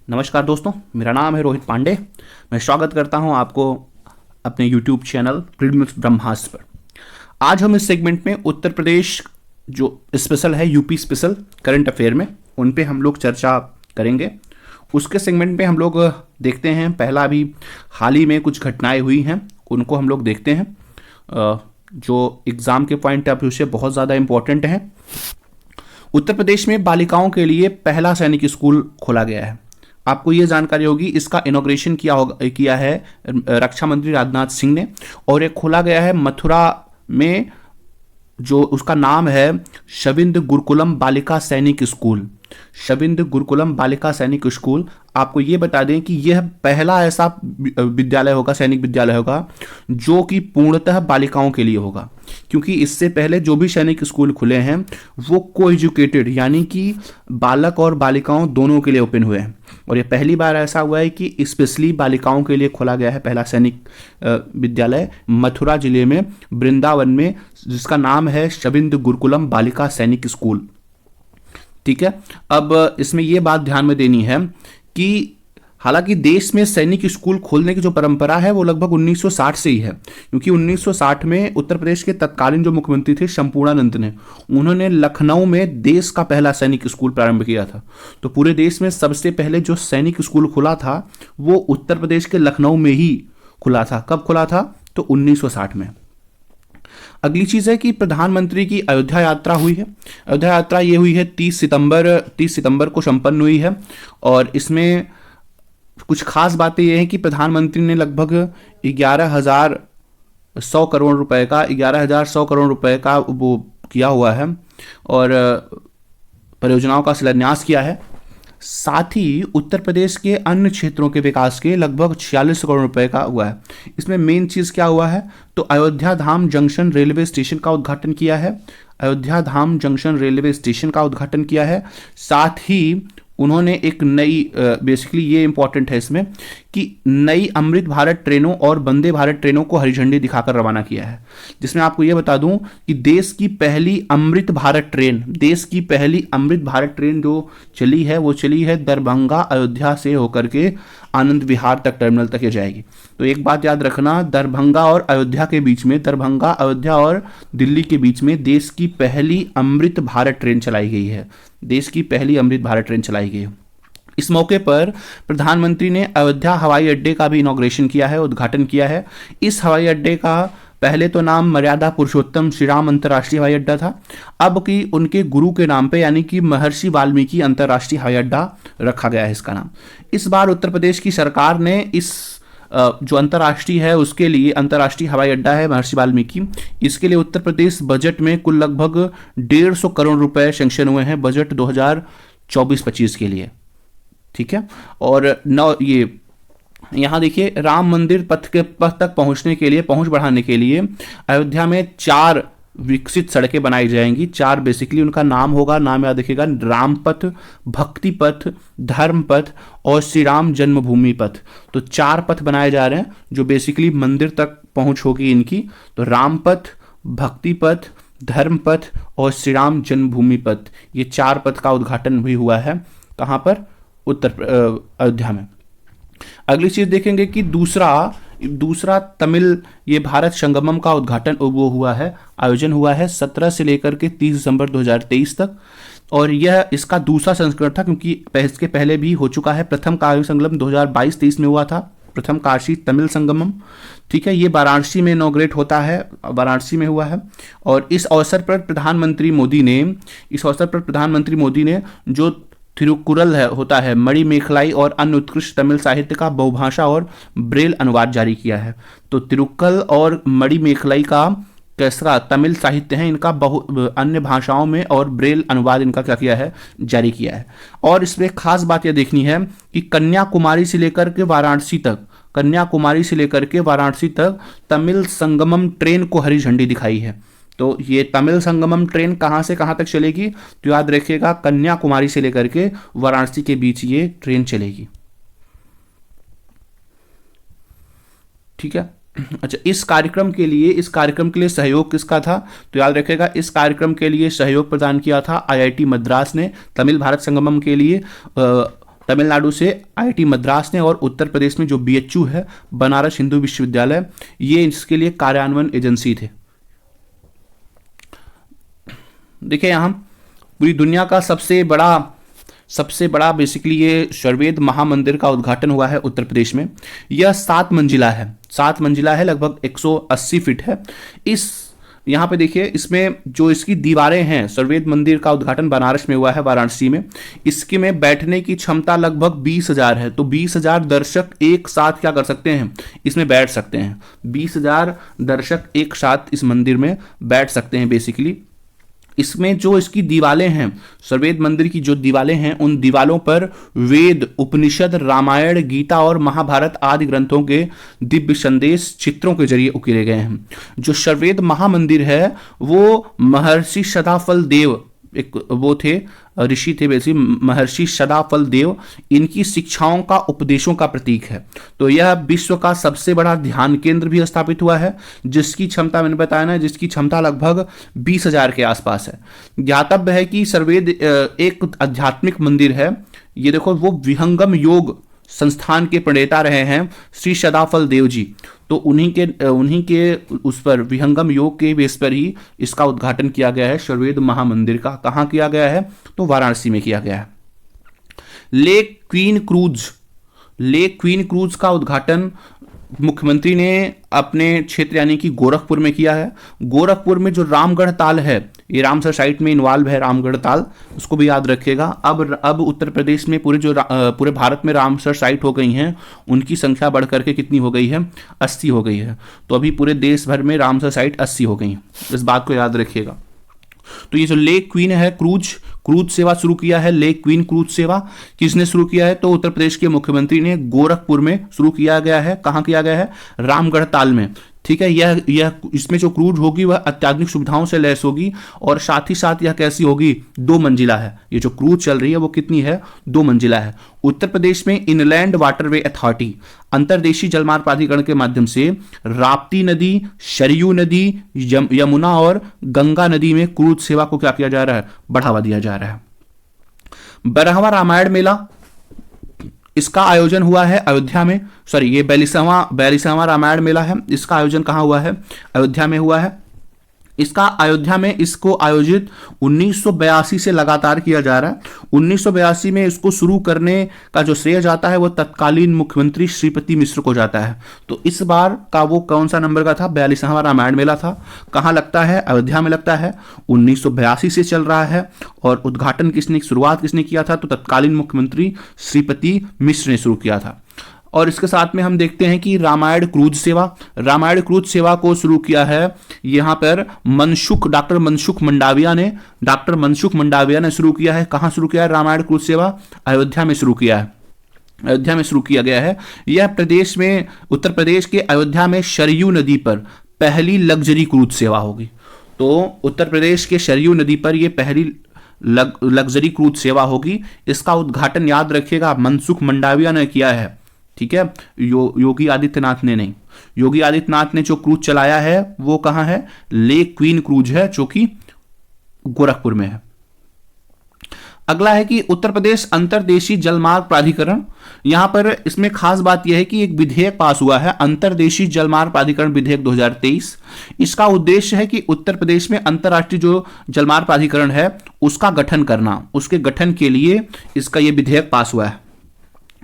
नमस्कार दोस्तों, मेरा नाम है रोहित पांडे। मैं स्वागत करता हूं आपको अपने YouTube चैनल प्रीलिम्स ब्रह्मास्त्र पर। आज हम इस सेगमेंट में उत्तर प्रदेश जो स्पेशल है, यूपी स्पेशल करंट अफेयर में, उन पे हम लोग चर्चा करेंगे। उसके सेगमेंट में हम लोग देखते हैं, पहला अभी हाल ही में कुछ घटनाएं हुई हैं, उनको हम लोग देखते हैं जो एग्ज़ाम के पॉइंट ऑफ व्यू से बहुत ज़्यादा इंपॉर्टेंट हैं। उत्तर प्रदेश में बालिकाओं के लिए पहला सैनिक स्कूल खोला गया है। आपको ये जानकारी होगी, इसका इनॉग्रेशन किया है रक्षा मंत्री राजनाथ सिंह ने, और ये खोला गया है मथुरा में, जो उसका नाम है शविंद गुरुकुलम बालिका सैनिक स्कूल। शविंद गुरुकुलम बालिका सैनिक स्कूल। आपको ये बता दें कि यह पहला ऐसा विद्यालय होगा, सैनिक विद्यालय होगा, जो कि पूर्णतः बालिकाओं के लिए होगा, क्योंकि इससे पहले जो भी सैनिक स्कूल खुले हैं वो को एजुकेटेड, यानी कि बालक और बालिकाओं दोनों के लिए ओपन हुए हैं। और ये पहली बार ऐसा हुआ है कि स्पेशली बालिकाओं के लिए खोला गया है पहला सैनिक विद्यालय मथुरा जिले में, वृंदावन में, जिसका नाम है शविंद गुरुकुलम बालिका सैनिक स्कूल। ठीक है। अब इसमें यह बात ध्यान में देनी है कि हालांकि देश में सैनिक स्कूल खोलने की जो परंपरा है वो लगभग 1960 से ही है, क्योंकि 1960 में उत्तर प्रदेश के तत्कालीन जो मुख्यमंत्री थे शंपूर्णानंद ने, उन्होंने लखनऊ में देश का पहला सैनिक स्कूल प्रारंभ किया था। तो पूरे देश में सबसे पहले जो सैनिक स्कूल खुला था वो उत्तर प्रदेश के लखनऊ में ही खुला था। कब खुला था? तो 1960 में। अगली चीज है कि प्रधानमंत्री की अयोध्या यात्रा हुई है। अयोध्या यात्रा ये हुई है 30 सितंबर को संपन्न हुई है, और इसमें कुछ खास बातें ये हैं कि प्रधानमंत्री ने लगभग 11,100 करोड़ रुपए का वो किया हुआ है, और परियोजनाओं का शिलान्यास किया है। साथ ही उत्तर प्रदेश के अन्य क्षेत्रों के विकास के लगभग 46 करोड़ रुपए का हुआ है। इसमें मेन चीज़ क्या हुआ है? तो अयोध्या धाम जंक्शन रेलवे स्टेशन का उद्घाटन किया है। अयोध्या धाम जंक्शन रेलवे स्टेशन का उद्घाटन किया है। साथ ही उन्होंने एक नई, बेसिकली ये इंपॉर्टेंट है इसमें, कि नई अमृत भारत ट्रेनों और वंदे भारत ट्रेनों को हरी झंडी दिखाकर रवाना किया है। जिसमें आपको ये बता दूं कि देश की पहली अमृत भारत ट्रेन जो चली है वो चली है दरभंगा अयोध्या से होकर के आनंद विहार तक, टर्मिनल तक ये जाएगी। तो एक बात याद रखना, दरभंगा और अयोध्या के बीच में, दरभंगा, अयोध्या और दिल्ली के बीच में देश की पहली अमृत भारत ट्रेन चलाई गई है। देश की पहली अमृत भारत ट्रेन चलाई गई है। इस मौके पर प्रधानमंत्री ने अयोध्या हवाई अड्डे का भी इनॉग्रेशन किया है, उद्घाटन किया है। इस हवाई अड्डे का पहले तो नाम मर्यादा पुरुषोत्तम श्री राम अंतर्राष्ट्रीय हवाई अड्डा था, अब कि उनके गुरु के नाम पे, यानी कि महर्षि वाल्मीकि अंतर्राष्ट्रीय हवाई अड्डा रखा गया है इसका नाम। इस बार उत्तर प्रदेश की सरकार ने इस जो अंतर्राष्ट्रीय है उसके लिए, अंतर्राष्ट्रीय हवाई अड्डा है महर्षि वाल्मीकि, इसके लिए उत्तर प्रदेश बजट में कुल लगभग 150 करोड़ रुपए सैंक्शन हुए हैं बजट 2024-25 के लिए। ठीक है। और ये यहाँ देखिए, राम मंदिर पथ तक पहुंच बढ़ाने के लिए अयोध्या में 4 विकसित सड़कें बनाई जाएंगी। 4 बेसिकली उनका नाम होगा, नाम याद रखिएगा, राम पथ, भक्ति पथ, धर्म पथ और श्री राम जन्मभूमि पथ। तो 4 पथ बनाए जा रहे हैं जो बेसिकली मंदिर तक पहुंच होगी इनकी। तो राम पथ, भक्ति पथ, धर्म पथ और श्री राम जन्मभूमि पथ, ये 4 पथ का उद्घाटन भी हुआ है। कहाँ पर? अयोध्या में। अगली चीज देखेंगे कि दूसरा तमिल ये भारत संगमम का उद्घाटन वो हुआ है, आयोजन हुआ है 17 से लेकर के 30 दिसंबर 2023 तक, और यह इसका दूसरा संस्करण था, क्योंकि इसके पहले भी हो चुका है। प्रथम काशी संगमम 2022-23 में हुआ था, प्रथम काशी तमिल संगमम। ठीक है। ये वाराणसी में इनॉग्रेट होता है, वाराणसी में हुआ है। और इस अवसर पर प्रधानमंत्री मोदी ने जो तिरुकुरल होता है, मणिमेखलाई और अन्य उत्कृष्ट तमिल साहित्य का बहुभाषा और ब्रेल अनुवाद जारी किया है। तो तिरुक्कल और मणिमेखलाई का कैसा तमिल साहित्य है, इनका अन्य भाषाओं में और ब्रेल अनुवाद इनका क्या किया है? जारी किया है। और इसमें खास बात यह देखनी है कि कन्याकुमारी से लेकर के वाराणसी तक तमिल संगमम ट्रेन को हरी झंडी दिखाई है। तो ये तमिल संगमम ट्रेन कहाँ से कहाँ तक चलेगी? तो याद रखिएगा, कन्याकुमारी से लेकर के वाराणसी के बीच ये ट्रेन चलेगी। ठीक है। अच्छा, इस कार्यक्रम के लिए सहयोग किसका था? तो याद रखिएगा, इस कार्यक्रम के लिए सहयोग प्रदान किया था IIT मद्रास ने। तमिल भारत संगमम के लिए तमिलनाडु से आईआईटी मद्रास ने, और उत्तर प्रदेश में जो बीएचयू है बनारस हिंदू विश्वविद्यालय, ये इसके लिए कार्यान्वयन एजेंसी थे। देखिए यहाँ पूरी दुनिया का सबसे बड़ा बेसिकली ये सर्वेद महामंदिर का उद्घाटन हुआ है उत्तर प्रदेश में। यह 7 मंजिला है, लगभग 180 फीट है। यहाँ पे देखिए, इसमें जो इसकी दीवारें हैं, सर्वेद मंदिर का उद्घाटन बनारस में हुआ है, वाराणसी में। इसके में बैठने की क्षमता लगभग 20,000 है। तो 20,000 दर्शक एक साथ क्या कर सकते हैं, इसमें बैठ सकते हैं। 20,000 दर्शक एक साथ इस मंदिर में बैठ सकते हैं। बेसिकली इसमें जो इसकी दीवालें हैं, सर्वेद मंदिर की जो दीवालें हैं, उन दीवालों पर वेद, उपनिषद, रामायण, गीता और महाभारत आदि ग्रंथों के दिव्य संदेश चित्रों के जरिए उकेरे गए हैं। जो सर्वेद महामंदिर है वो महर्षि सदाफल देव, एक वो थे, ऋषि थे बेसिकली, महर्षि सदाफल देव, इनकी शिक्षाओं का, उपदेशों का प्रतीक है। तो यह विश्व का सबसे बड़ा ध्यान केंद्र भी स्थापित हुआ है, जिसकी क्षमता मैंने बताया ना, जिसकी क्षमता लगभग 20,000 के आसपास है। ज्ञातव्य है कि सर्वेद एक आध्यात्मिक मंदिर है। ये देखो, वो विहंगम योग संस्थान के प्रणेता रहे हैं श्री सदाफल देव जी। तो उन्हीं के उस पर, विहंगम योग के बेस पर ही इसका उद्घाटन किया गया है सर्वेद महामंदिर का। कहाँ किया गया है, तो वाराणसी में किया गया है। लेक क्वीन क्रूज का उद्घाटन मुख्यमंत्री ने अपने क्षेत्र यानी कि गोरखपुर में किया है। गोरखपुर में जो रामगढ़ ताल है, ये रामसर साइट में इन्वॉल्व है रामगढ़ ताल, उसको भी याद रखिएगा। अब उत्तर प्रदेश में पूरे भारत में रामसर साइट हो गई हैं, उनकी संख्या बढ़ करके कितनी हो गई है, 80 हो गई है। तो अभी पूरे देश भर में रामसर साइट 80 हो गई हैं, इस बात को याद रखिएगा। तो ये जो लेक क्वीन है, क्रूज सेवा शुरू किया है। लेक क्वीन क्रूज सेवा किसने शुरू किया है, तो उत्तर प्रदेश के मुख्यमंत्री ने गोरखपुर में शुरू किया गया है। कहाँ किया गया है, रामगढ़ ताल में। ठीक है, यह इसमें जो क्रूज होगी वह अत्याधुनिक सुविधाओं से लैस होगी, और साथ ही साथ यह कैसी होगी, 2 मंजिला है। ये जो क्रूज चल रही है वो कितनी है, 2 मंजिला है। उत्तर प्रदेश में इनलैंड वाटरवे अथॉरिटी, अंतर्देशीय जलमार्ग प्राधिकरण के माध्यम से राप्ती नदी, सरयू नदी, यमुना और गंगा नदी में क्रूज सेवा को क्या किया जा रहा है, बढ़ावा दिया जा रहा है। 12वां रामायण मेला, इसका आयोजन हुआ है अयोध्या में। सॉरी, ये 42वां रामायण मेला है। इसका आयोजन कहाँ हुआ है, अयोध्या में हुआ है। इसको आयोजित 1982 से लगातार किया जा रहा है। 1982 में इसको शुरू करने का जो श्रेय जाता है वो तत्कालीन मुख्यमंत्री श्रीपति मिश्र को जाता है। तो इस बार का वो कौन सा नंबर का था, 42वां रामायण मेला था। कहाँ लगता है, अयोध्या में लगता है। 1982 से चल रहा है, और उद्घाटन शुरुआत किसने किया था, तो तत्कालीन मुख्यमंत्री श्रीपति मिश्र ने शुरू किया था। और इसके साथ में हम देखते हैं कि रामायण क्रूज सेवा को शुरू किया है यहाँ पर डॉक्टर मनसुख मंडाविया ने शुरू किया है। कहाँ शुरू किया है रामायण क्रूज सेवा, अयोध्या में शुरू किया है। अयोध्या में शुरू किया गया है। यह उत्तर प्रदेश के अयोध्या में सरयू नदी पर पहली लग्जरी क्रूज सेवा होगी। तो उत्तर प्रदेश के सरयू नदी पर यह पहली लग्जरी क्रूज सेवा होगी। इसका उद्घाटन याद रखिएगा मनसुख मंडाविया ने किया है। ठीक है, योगी आदित्यनाथ ने नहीं। योगी आदित्यनाथ ने जो क्रूज चलाया है वो कहाँ है, लेक क्वीन क्रूज है, जो कि गोरखपुर में है। अगला है कि उत्तर प्रदेश अंतर्देशीय जलमार्ग प्राधिकरण। यहां पर इसमें खास बात यह है कि एक विधेयक पास हुआ है, अंतर्देशीय जलमार्ग प्राधिकरण विधेयक 2023। इसका उद्देश्य है कि उत्तर प्रदेश में अंतर्राष्ट्रीय जो जलमार्ग प्राधिकरण है उसका गठन करना। उसके गठन के लिए इसका यह विधेयक पास हुआ है।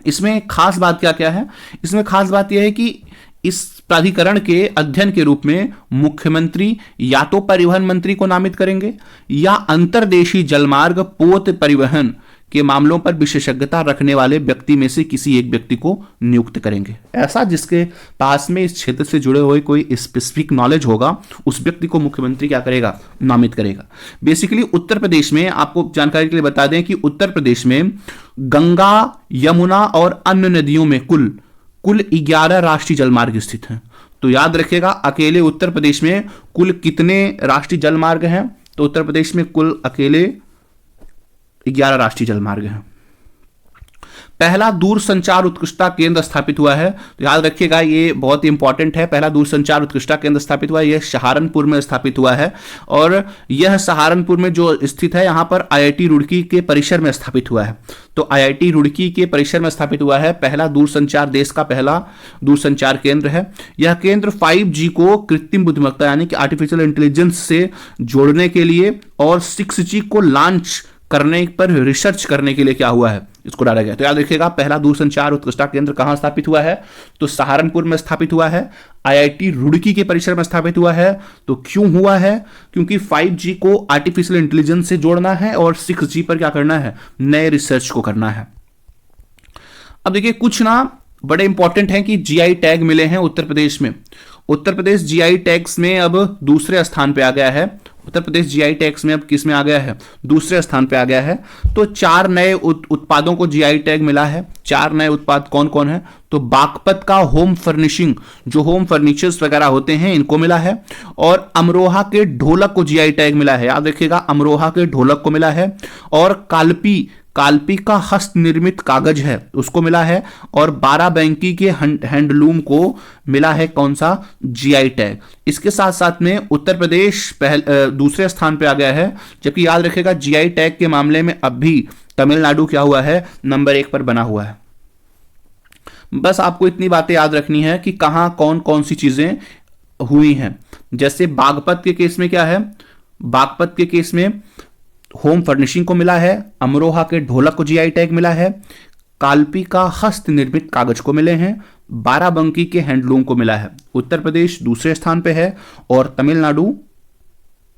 इसमें खास बात क्या है, इसमें खास बात यह है कि इस प्राधिकरण के अध्ययन के रूप में मुख्यमंत्री या तो परिवहन मंत्री को नामित करेंगे या अंतर्देशीय जलमार्ग पोत परिवहन के मामलों पर विशेषज्ञता रखने वाले व्यक्ति में से किसी एक व्यक्ति को नियुक्त करेंगे। ऐसा जिसके पास में इस क्षेत्र से जुड़े हुए कोई स्पेसिफिक नॉलेज होगा उस व्यक्ति को मुख्यमंत्री क्या करेगा, नामित करेगा। बेसिकली उत्तर प्रदेश में आपको जानकारी के लिए बता दें कि उत्तर प्रदेश में गंगा, यमुना और अन्य नदियों में कुल 11 राष्ट्रीय जलमार्ग स्थित हैं। तो याद रखिएगा अकेले उत्तर प्रदेश में कुल कितने राष्ट्रीय जलमार्ग हैं, तो उत्तर प्रदेश में कुल अकेले 11 राष्ट्रीय जलमार्ग हैं। पहला दूरसंचार उत्कृष्टता केंद्र स्थापित हुआ है। तो याद रखिएगा, ये बहुत ही इंपॉर्टेंट है। पहला दूरसंचार उत्कृष्टता केंद्र स्थापित हुआ है, यह सहारनपुर में स्थापित हुआ है, और यह सहारनपुर में जो स्थित है, यहां पर आईआईटी रुड़की के परिसर में स्थापित हुआ है। तो आईआईटी रुड़की के परिसर में स्थापित हुआ है पहला दूरसंचार, देश का पहला दूरसंचार केंद्र है। यह केंद्र 5G को कृत्रिम बुद्धिमत्ता यानी कि आर्टिफिशियल इंटेलिजेंस से जोड़ने के लिए और 6G को लॉन्च करने पर रिसर्च करने के लिए क्या हुआ है, इसको डाला गया। तो याद रखिएगा, पहला दूरसंचार उत्कृष्टता केंद्र कहां स्थापित हुआ है, तो सहारनपुर में स्थापित हुआ है, आईआईटी रुड़की के परिसर में स्थापित हुआ है। तो क्यों हुआ है, क्योंकि 5G को आर्टिफिशियल इंटेलिजेंस से जोड़ना है और 6G पर क्या करना है, नए रिसर्च को करना है। अब देखिए, कुछ ना बड़े इंपॉर्टेंट हैं कि जीआई टैग मिले हैं उत्तर प्रदेश में। उत्तर प्रदेश जीआई टैग्स में अब दूसरे स्थान पे आ गया है। उत्तर प्रदेश जीआई टैग्स में अब किस में आ गया है, दूसरे स्थान पे आ गया है। तो 4 नए उत्पादों को जीआई टैग मिला है। 4 नए उत्पाद कौन कौन है, तो बागपत का होम फर्निशिंग, जो होम फर्नीचर्स वगैरह होते हैं, इनको मिला है। और अमरोहा के ढोलक को जीआई टैग मिला है। याद रखिएगा, अमरोहा के ढोलक को मिला है। और कालपी का हस्त निर्मित कागज है, उसको मिला है। और बाराबंकी के हैंडलूम को मिला है कौन सा, जीआई टैग। इसके साथ साथ में उत्तर प्रदेश दूसरे स्थान पे आ गया है, जबकि याद रखिएगा जीआई टैग के मामले में अब भी तमिलनाडु क्या हुआ है, नंबर 1 पर बना हुआ है। बस आपको इतनी बातें याद रखनी है कि कहां कौन कौन सी चीजें हुई हैं। जैसे बागपत के केस में क्या है, बागपत के केस में होम फर्निशिंग को मिला है, अमरोहा के ढोलक को जीआई टैग मिला है, कालपी का हस्त निर्मित कागज को मिले हैं, बाराबंकी के हैंडलूम को मिला है। उत्तर प्रदेश दूसरे स्थान पे है और तमिलनाडु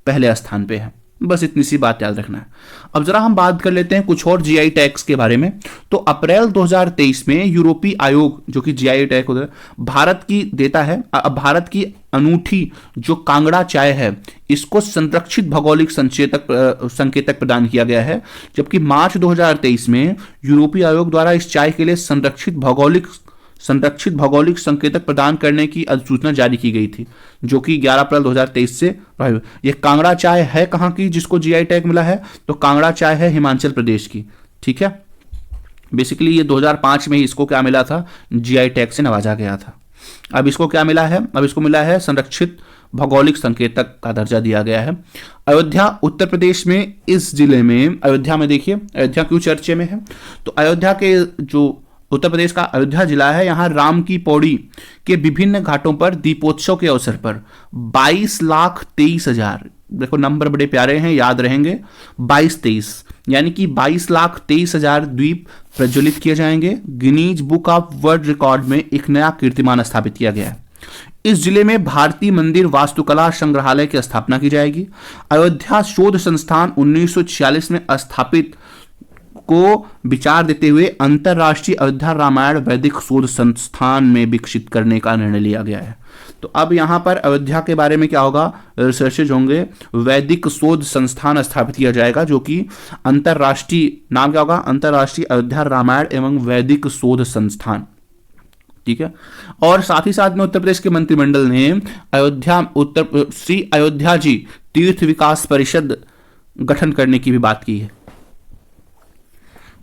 पहले स्थान पे है। बस इतनी सी बात याद रखना है। अब जरा हम बात कर लेते हैं कुछ और जीआई टैग्स के बारे में। तो अप्रैल 2023 में यूरोपीय आयोग, जो कि जीआई टैग होता है, भारत की देता है। भारत की अनूठी जो कांगड़ा चाय है, इसको संरक्षित भौगोलिक संकेतक प्रदान किया गया है। जबकि मार्च 2023 में यूरोपीय आयोग द्वारा इस चाय के लिए संरक्षित भौगोलिक संकेतक प्रदान करने की अधिसूचना जारी की गई थी, जो कि 11 अप्रैल 2023 से प्रभावी। ये कांगड़ा चाय है कहां की जिसको जीआई टैग मिला है, तो कांगड़ा चाय है हिमाचल प्रदेश की। ठीक है, बेसिकली ये 2005 में ही इसको क्या मिला था, जीआई टैग से नवाजा गया था। अब इसको क्या मिला है, अब इसको मिला है संरक्षित भौगोलिक संकेतक का दर्जा दिया गया है। अयोध्या उत्तर प्रदेश में, इस जिले में, अयोध्या में देखिए, अयोध्या क्यों चर्चे में है, तो अयोध्या के जो उत्तर प्रदेश का अयोध्या जिला है, यहां राम की पौड़ी के विभिन्न घाटों पर दीपोत्सव के अवसर पर 22,23,000, देखो नंबर बड़े प्यारे हैं, याद रहेंगे, 22-23, यानी कि 22,23,000 दीप प्रज्वलित किए जाएंगे। Guinness book of world record में एक नया कीर्तिमान स्थापित किया गया है। इस जिले में भारतीय मंदिर वास्तुकला संग्रहालय की स्थापना की जाएगी। अयोध्या शोध संस्थान 1946 में स्थापित को विचार देते हुए अंतरराष्ट्रीय अयोध्या रामायण वैदिक शोध संस्थान में विकसित करने का निर्णय लिया गया है। तो अब यहां पर अयोध्या के बारे में क्या होगा, रिसर्चेज होंगे, वैदिक शोध संस्थान स्थापित किया जाएगा, जो कि अंतरराष्ट्रीय, नाम क्या होगा, अंतरराष्ट्रीय अयोध्या रामायण एवं वैदिक शोध संस्थान। ठीक है, और साथ ही साथ में उत्तर प्रदेश के मंत्रिमंडल ने श्री अयोध्या जी तीर्थ विकास परिषद गठन करने की भी बात की है।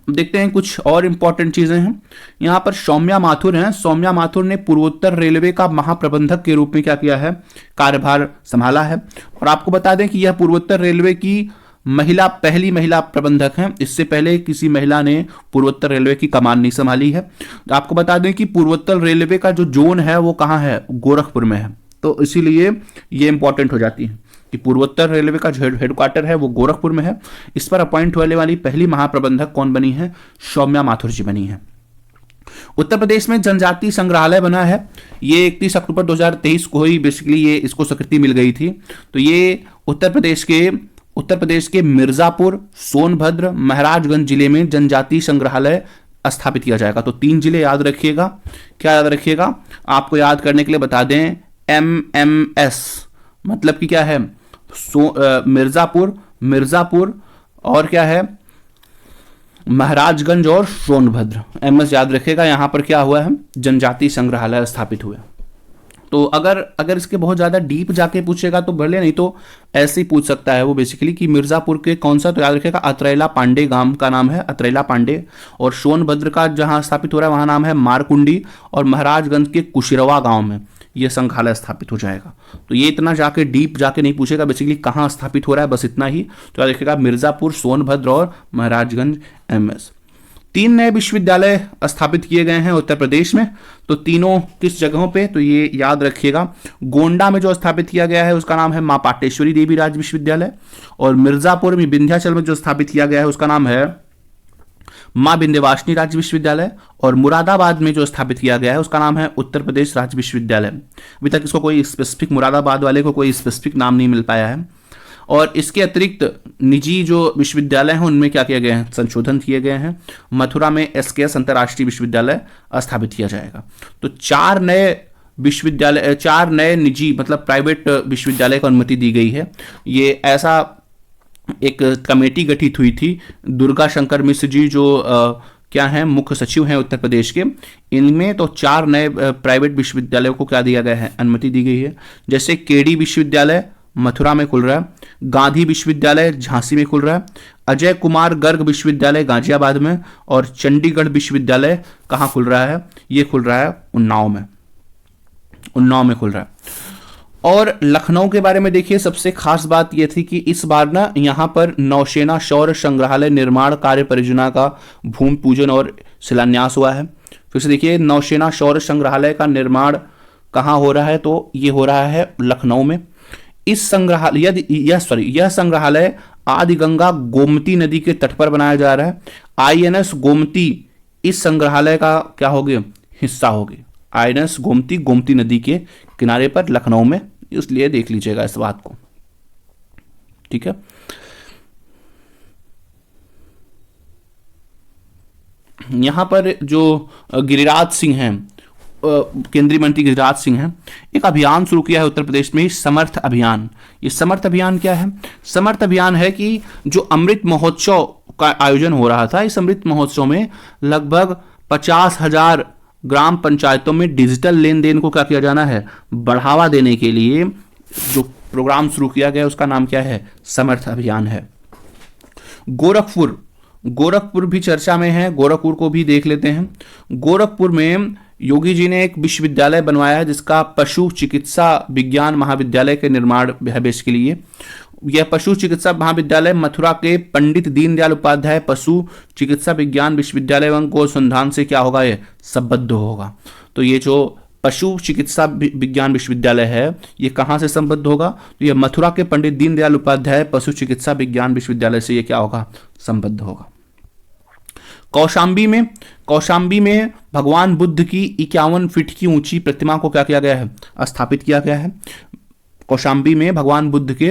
देखते हैं कुछ और इंपॉर्टेंट चीजें हैं। यहां पर सौम्या माथुर हैं। सौम्या माथुर ने पूर्वोत्तर रेलवे का महाप्रबंधक के रूप में क्या किया है, कार्यभार संभाला है। और आपको बता दें कि यह पूर्वोत्तर रेलवे की पहली महिला प्रबंधक हैं। इससे पहले किसी महिला ने पूर्वोत्तर रेलवे की कमान नहीं संभाली है। तो आपको बता दें कि पूर्वोत्तर रेलवे का जो जोन है वो कहाँ है, गोरखपुर में है। तो इसीलिए ये इंपॉर्टेंट हो जाती है कि पूर्वोत्तर रेलवे का जो हेडक्वार्टर है वो गोरखपुर में है। इस पर अपॉइंट होने वाली पहली महाप्रबंधक कौन बनी है, सौम्या माथुर जी बनी है। उत्तर प्रदेश में जनजातीय संग्रहालय बना है। ये 31 अक्टूबर 2023 को ही बेसिकली ये इसको स्वीकृति मिल गई थी। तो ये उत्तर प्रदेश के मिर्जापुर, सोनभद्र, महाराजगंज जिले में जनजातीय संग्रहालय स्थापित किया जाएगा। तो 3 जिले याद रखिएगा। क्या याद रखिएगा, आपको याद करने के लिए बता दें, MMS मतलब कि क्या है, मिर्जापुर और क्या है, महाराजगंज और सोनभद्र। MS याद रखेगा। यहां पर क्या हुआ है, जनजातीय संग्रहालय स्थापित हुए। तो अगर अगर इसके बहुत ज़्यादा डीप जाके पूछेगा तो भले, नहीं तो ऐसे ही पूछ सकता है वो बेसिकली कि मिर्ज़ापुर के कौन सा, तो याद रखिएगा अतरैला पांडे गांव का नाम है अतरैला पांडे, और सोनभद्र का जहां स्थापित हो रहा है वहां नाम है मारकुंडी, और महाराजगंज के कुशिरवा गांव में ये संग्रहालय स्थापित हो जाएगा। तो ये इतना जाके डीप जाके नहीं पूछेगा बेसिकली कहाँ स्थापित हो रहा है, बस इतना ही। तो याद रखिएगा मिर्ज़ापुर, सोनभद्र और महाराजगंज MS। 3 नए विश्वविद्यालय स्थापित किए गए हैं उत्तर प्रदेश में, तो तीनों किस जगहों पे, तो ये याद रखिएगा। गोंडा में जो स्थापित किया गया है उसका नाम है मां पाटेश्वरी देवी राज्य विश्वविद्यालय, और मिर्ज़ापुर में विंध्याचल में जो स्थापित किया गया है उसका नाम है मां विंध्यवासिनी राज्य विश्वविद्यालय, और मुरादाबाद में जो स्थापित किया गया है उसका नाम है उत्तर प्रदेश राज्य विश्वविद्यालय। अभी तक इसको कोई स्पेसिफिक, मुरादाबाद वाले को कोई स्पेसिफिक नाम नहीं मिल पाया है। और इसके अतिरिक्त निजी जो विश्वविद्यालय हैं उनमें क्या किए गए हैं, संशोधन किए गए हैं। मथुरा में SKS अंतर्राष्ट्रीय विश्वविद्यालय स्थापित किया जाएगा। तो 4 नए विश्वविद्यालय, 4 नए निजी मतलब प्राइवेट विश्वविद्यालय को अनुमति दी गई है। ये ऐसा एक कमेटी गठित हुई थी, दुर्गा शंकर मिश्र जी जो क्या हैं, मुख्य सचिव हैं उत्तर प्रदेश के, इनमें तो 4 नए प्राइवेट विश्वविद्यालयों को क्या दिया गया है, अनुमति दी गई है। जैसे KD विश्वविद्यालय मथुरा में खुल रहा है, गांधी विश्वविद्यालय झांसी में खुल रहा है, अजय कुमार गर्ग विश्वविद्यालय गाजियाबाद में, और चंडीगढ़ विश्वविद्यालय कहाँ खुल रहा है, ये खुल रहा है उन्नाव में खुल रहा है। और लखनऊ के बारे में देखिए, सबसे खास बात यह थी कि इस बार ना यहाँ पर नौसेना शौर्य संग्रहालय निर्माण कार्य परियोजना का भूमि पूजन और शिलान्यास हुआ है। फिर से देखिए, नौसेना शौर्य संग्रहालय का निर्माण कहाँ हो रहा है, तो ये हो रहा है लखनऊ में। इस संग्रहालय यह संग्रहालय आदि गंगा गोमती नदी के तट पर बनाया जा रहा है। INS गोमती इस संग्रहालय का क्या होगी, हिस्सा होगी। INS गोमती गोमती नदी के किनारे पर लखनऊ में, इसलिए देख लीजिएगा इस बात को, ठीक है। यहां पर जो गिरिराज सिंह हैं, केंद्रीय मंत्री गिरिराज सिंह हैं, एक अभियान शुरू किया है उत्तर प्रदेश में, समर्थ अभियान। ये समर्थ अभियान क्या है, समर्थ अभियान है कि जो अमृत महोत्सव का आयोजन हो रहा था, इस अमृत महोत्सव में लगभग 50,000 ग्राम पंचायतों में डिजिटल लेन देन को क्या किया जाना है, बढ़ावा देने के लिए जो प्रोग्राम शुरू किया गया उसका नाम क्या है, समर्थ अभियान है। गोरखपुर भी चर्चा में है, गोरखपुर को भी देख लेते हैं। गोरखपुर में योगी जी ने एक विश्वविद्यालय बनवाया है जिसका पशु चिकित्सा विज्ञान महाविद्यालय के निर्माण है बेसिकली। यह पशु चिकित्सा महाविद्यालय मथुरा के पंडित दीनदयाल उपाध्याय पशु चिकित्सा विज्ञान विश्वविद्यालय एवं गो अनुसंधान से क्या होगा, ये संबद्ध होगा। तो ये जो पशु चिकित्सा विज्ञान विश्वविद्यालय है ये कहाँ से संबद्ध होगा, तो ये मथुरा के पंडित दीनदयाल उपाध्याय पशु चिकित्सा विज्ञान विश्वविद्यालय से ये क्या होगा, संबद्ध होगा। कौशाम्बी में भगवान बुद्ध की 51 फीट की ऊंची प्रतिमा को क्या किया गया है, स्थापित किया गया है। कौशाम्बी में भगवान बुद्ध के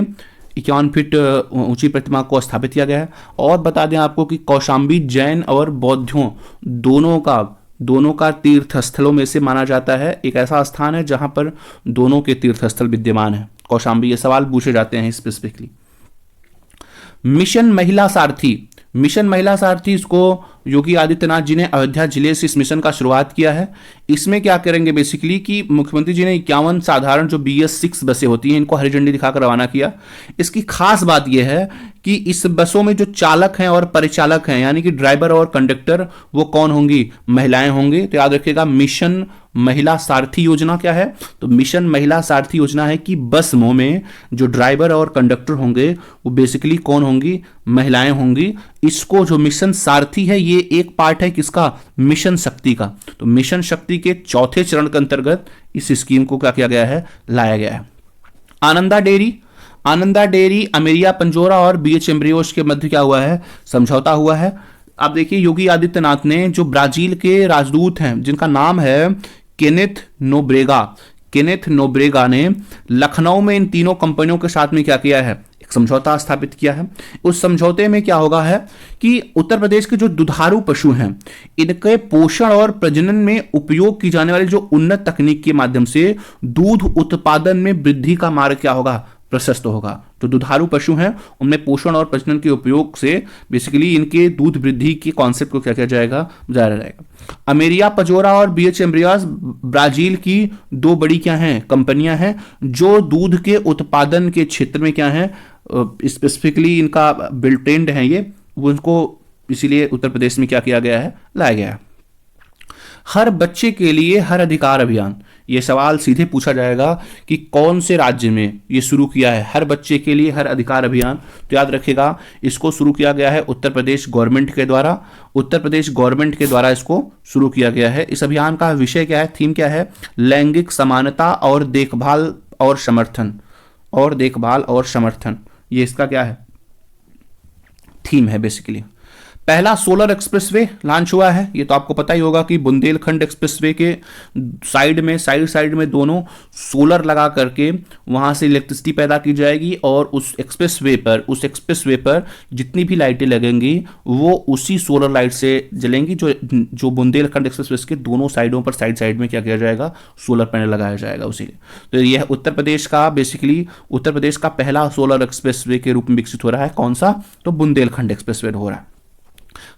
51 फीट ऊंची प्रतिमा को स्थापित किया गया है। और बता दें आपको कि कौशाम्बी जैन और बौद्धों दोनों का तीर्थ स्थलों में से माना जाता है। एक ऐसा स्थान है जहां पर दोनों के तीर्थ स्थल विद्यमान है कौशाम्बी। ये सवाल पूछे जाते हैं स्पेसिफिकली। मिशन महिला सारथी इसको योगी आदित्यनाथ जी ने अयोध्या जिले से इस मिशन का शुरुआत किया है। इसमें क्या करेंगे बेसिकली कि मुख्यमंत्री जी ने 51 साधारण जो BS6 बसें होती हैं इनको हरी झंडी दिखाकर रवाना किया। इसकी खास बात यह है कि इस बसों में जो चालक हैं और परिचालक हैं यानी कि ड्राइवर और कंडक्टर वो कौन होंगी, महिलाएं होंगी। तो याद रखिएगा मिशन महिला सारथी योजना क्या है, तो मिशन महिला सारथी योजना है कि बसों में जो ड्राइवर और कंडक्टर होंगे वो बेसिकली कौन होंगी, महिलाएं होंगी। इसको जो मिशन सारथी है ये एक पार्ट है किसका, मिशन शक्ति का। तो मिशन शक्ति के चौथे चरण के अंतर्गत इस स्कीम को क्या किया गया है, लाया गया है। आनंदा डेयरी अमेरिया पंजोरा और BH एम्ब्रियोस के मध्य क्या हुआ है, समझौता हुआ है। अब देखिए योगी आदित्यनाथ ने जो ब्राजील के राजदूत हैं जिनका नाम है केनेथ नोब्रेगा ने लखनऊ में इन तीनों कंपनियों के साथ में क्या किया है, एक समझौता स्थापित किया है। उस समझौते में क्या होगा है कि उत्तर प्रदेश के जो दुधारू पशु हैं इनके पोषण और प्रजनन में उपयोग की जाने वाली जो उन्नत तकनीक के माध्यम से दूध उत्पादन में वृद्धि का मार्ग क्या होगा, प्रशस्त होगा। जो दुधारू पशु हैं उनमें पोषण और प्रजनन के उपयोग से बेसिकली इनके दूध वृद्धि के कॉन्सेप्ट को क्या किया जाएगा, जारी रहेगा। अमेरिया पजोरा और बीएच एम्ब्रियास ब्राजील की दो बड़ी क्या हैं, कंपनियां हैं जो दूध के उत्पादन के क्षेत्र में क्या है, स्पेसिफिकली इनका बिल्टेंड है ये, उनको इसीलिए उत्तर प्रदेश में क्या किया गया है, लाया गया है। हर बच्चे के लिए हर अधिकार अभियान, ये सवाल सीधे पूछा जाएगा कि कौन से राज्य में ये शुरू किया है, हर बच्चे के लिए हर अधिकार अभियान। तो याद रखिएगा इसको शुरू किया गया है उत्तर प्रदेश गवर्नमेंट के द्वारा, उत्तर प्रदेश गवर्नमेंट के द्वारा इसको शुरू किया गया है। इस अभियान का विषय क्या है, थीम क्या है, लैंगिक समानता और देखभाल और समर्थन, और देखभाल और समर्थन, ये इसका क्या है, थीम है बेसिकली। पहला सोलर एक्सप्रेसवे लॉन्च हुआ है, ये तो आपको पता ही होगा कि बुंदेलखंड एक्सप्रेसवे के साइड में दोनों सोलर लगा करके वहां से इलेक्ट्रिसिटी पैदा की जाएगी और उस एक्सप्रेसवे पर जितनी भी लाइटें लगेंगी वो उसी सोलर लाइट से जलेंगी, जो बुंदेलखंड एक्सप्रेसवे के दोनों साइडों पर साइड में क्या किया जाएगा, सोलर पैनल लगाया जाएगा उसी। तो यह उत्तर प्रदेश का पहला सोलर एक्सप्रेसवे के रूप में विकसित हो रहा है। कौन सा, तो बुंदेलखंड एक्सप्रेसवे हो रहा है।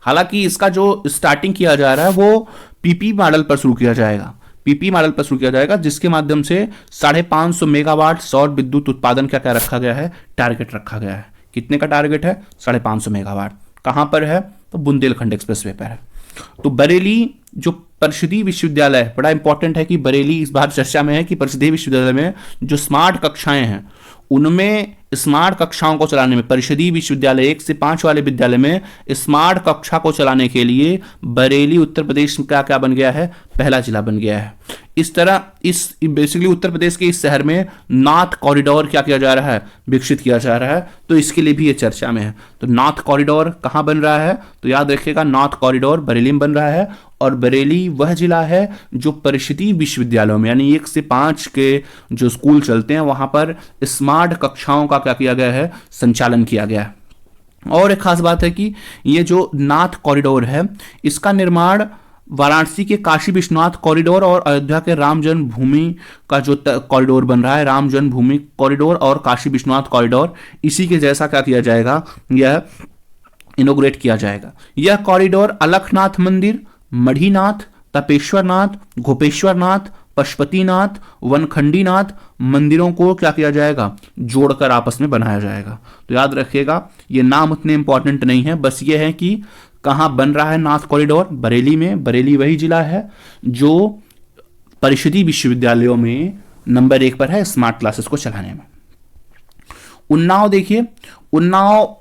हालांकि इसका जो स्टार्टिंग किया जा रहा है वो पीपी मॉडल पर शुरू किया जाएगा, जिसके माध्यम से 550 मेगावाट सौर विद्युत उत्पादन क्या रखा गया है, टारगेट रखा गया है। कितने का टारगेट है, 550 मेगावाट। कहां पर है, तो बुंदेलखंड एक्सप्रेसवे पर है। तो बरेली जो परिषदीय विश्वविद्यालय, बड़ा इंपॉर्टेंट है कि बरेली इस बार चर्चा में है कि परिषदीय विश्वविद्यालय में जो स्मार्ट कक्षाएं हैं उनमें स्मार्ट कक्षाओं को चलाने में, परिषदीय विश्वविद्यालय 1 से 5 वाले विद्यालय में स्मार्ट कक्षा को चलाने के लिए बरेली उत्तर प्रदेश का क्या बन गया है, पहला जिला बन गया है। इस तरह इस बेसिकली उत्तर प्रदेश के इस शहर में नॉर्थ कॉरिडोर क्या किया जा रहा है, विकसित किया जा रहा है, तो इसके लिए भी ये चर्चा में है। तो नॉर्थ कॉरिडोर कहां बन रहा है, तो याद रखिएगा नॉर्थ कॉरिडोर बरेली में बन रहा है। और बरेली वह जिला है जो परिषदीय विश्वविद्यालयों में यानी 1 से 5 के जो स्कूल चलते हैं वहां पर स्मार्ट कक्षाओं का क्या किया गया है, संचालन किया गया है। और एक खास बात है कि ये जो नॉर्थ कॉरिडोर है इसका निर्माण वाराणसी के काशी विश्वनाथ कॉरिडोर और अयोध्या के राम जन्मभूमि का जो कॉरिडोर बन रहा है, राम जन्मभूमि कॉरिडोर और काशी विश्वनाथ कॉरिडोर, इसी के जैसा क्या किया जाएगा, यह इनोग्रेट किया जाएगा। यह कॉरिडोर अलखनाथ मंदिर, मढ़ीनाथ, तपेश्वरनाथ, गोपेश्वरनाथ, पशुपतिनाथ, वनखंडीनाथ मंदिरों को क्या किया जाएगा, जोड़कर आपस में बनाया जाएगा। तो याद रखिएगा ये नाम उतने इंपॉर्टेंट नहीं है, बस ये है कि कहां बन रहा है नॉर्थ कॉरिडोर, बरेली में। बरेली वही जिला है जो परिषदीय विश्वविद्यालयों में नंबर 1 पर है स्मार्ट क्लासेस को चलाने में। उन्नाव देखिए, उन्नाव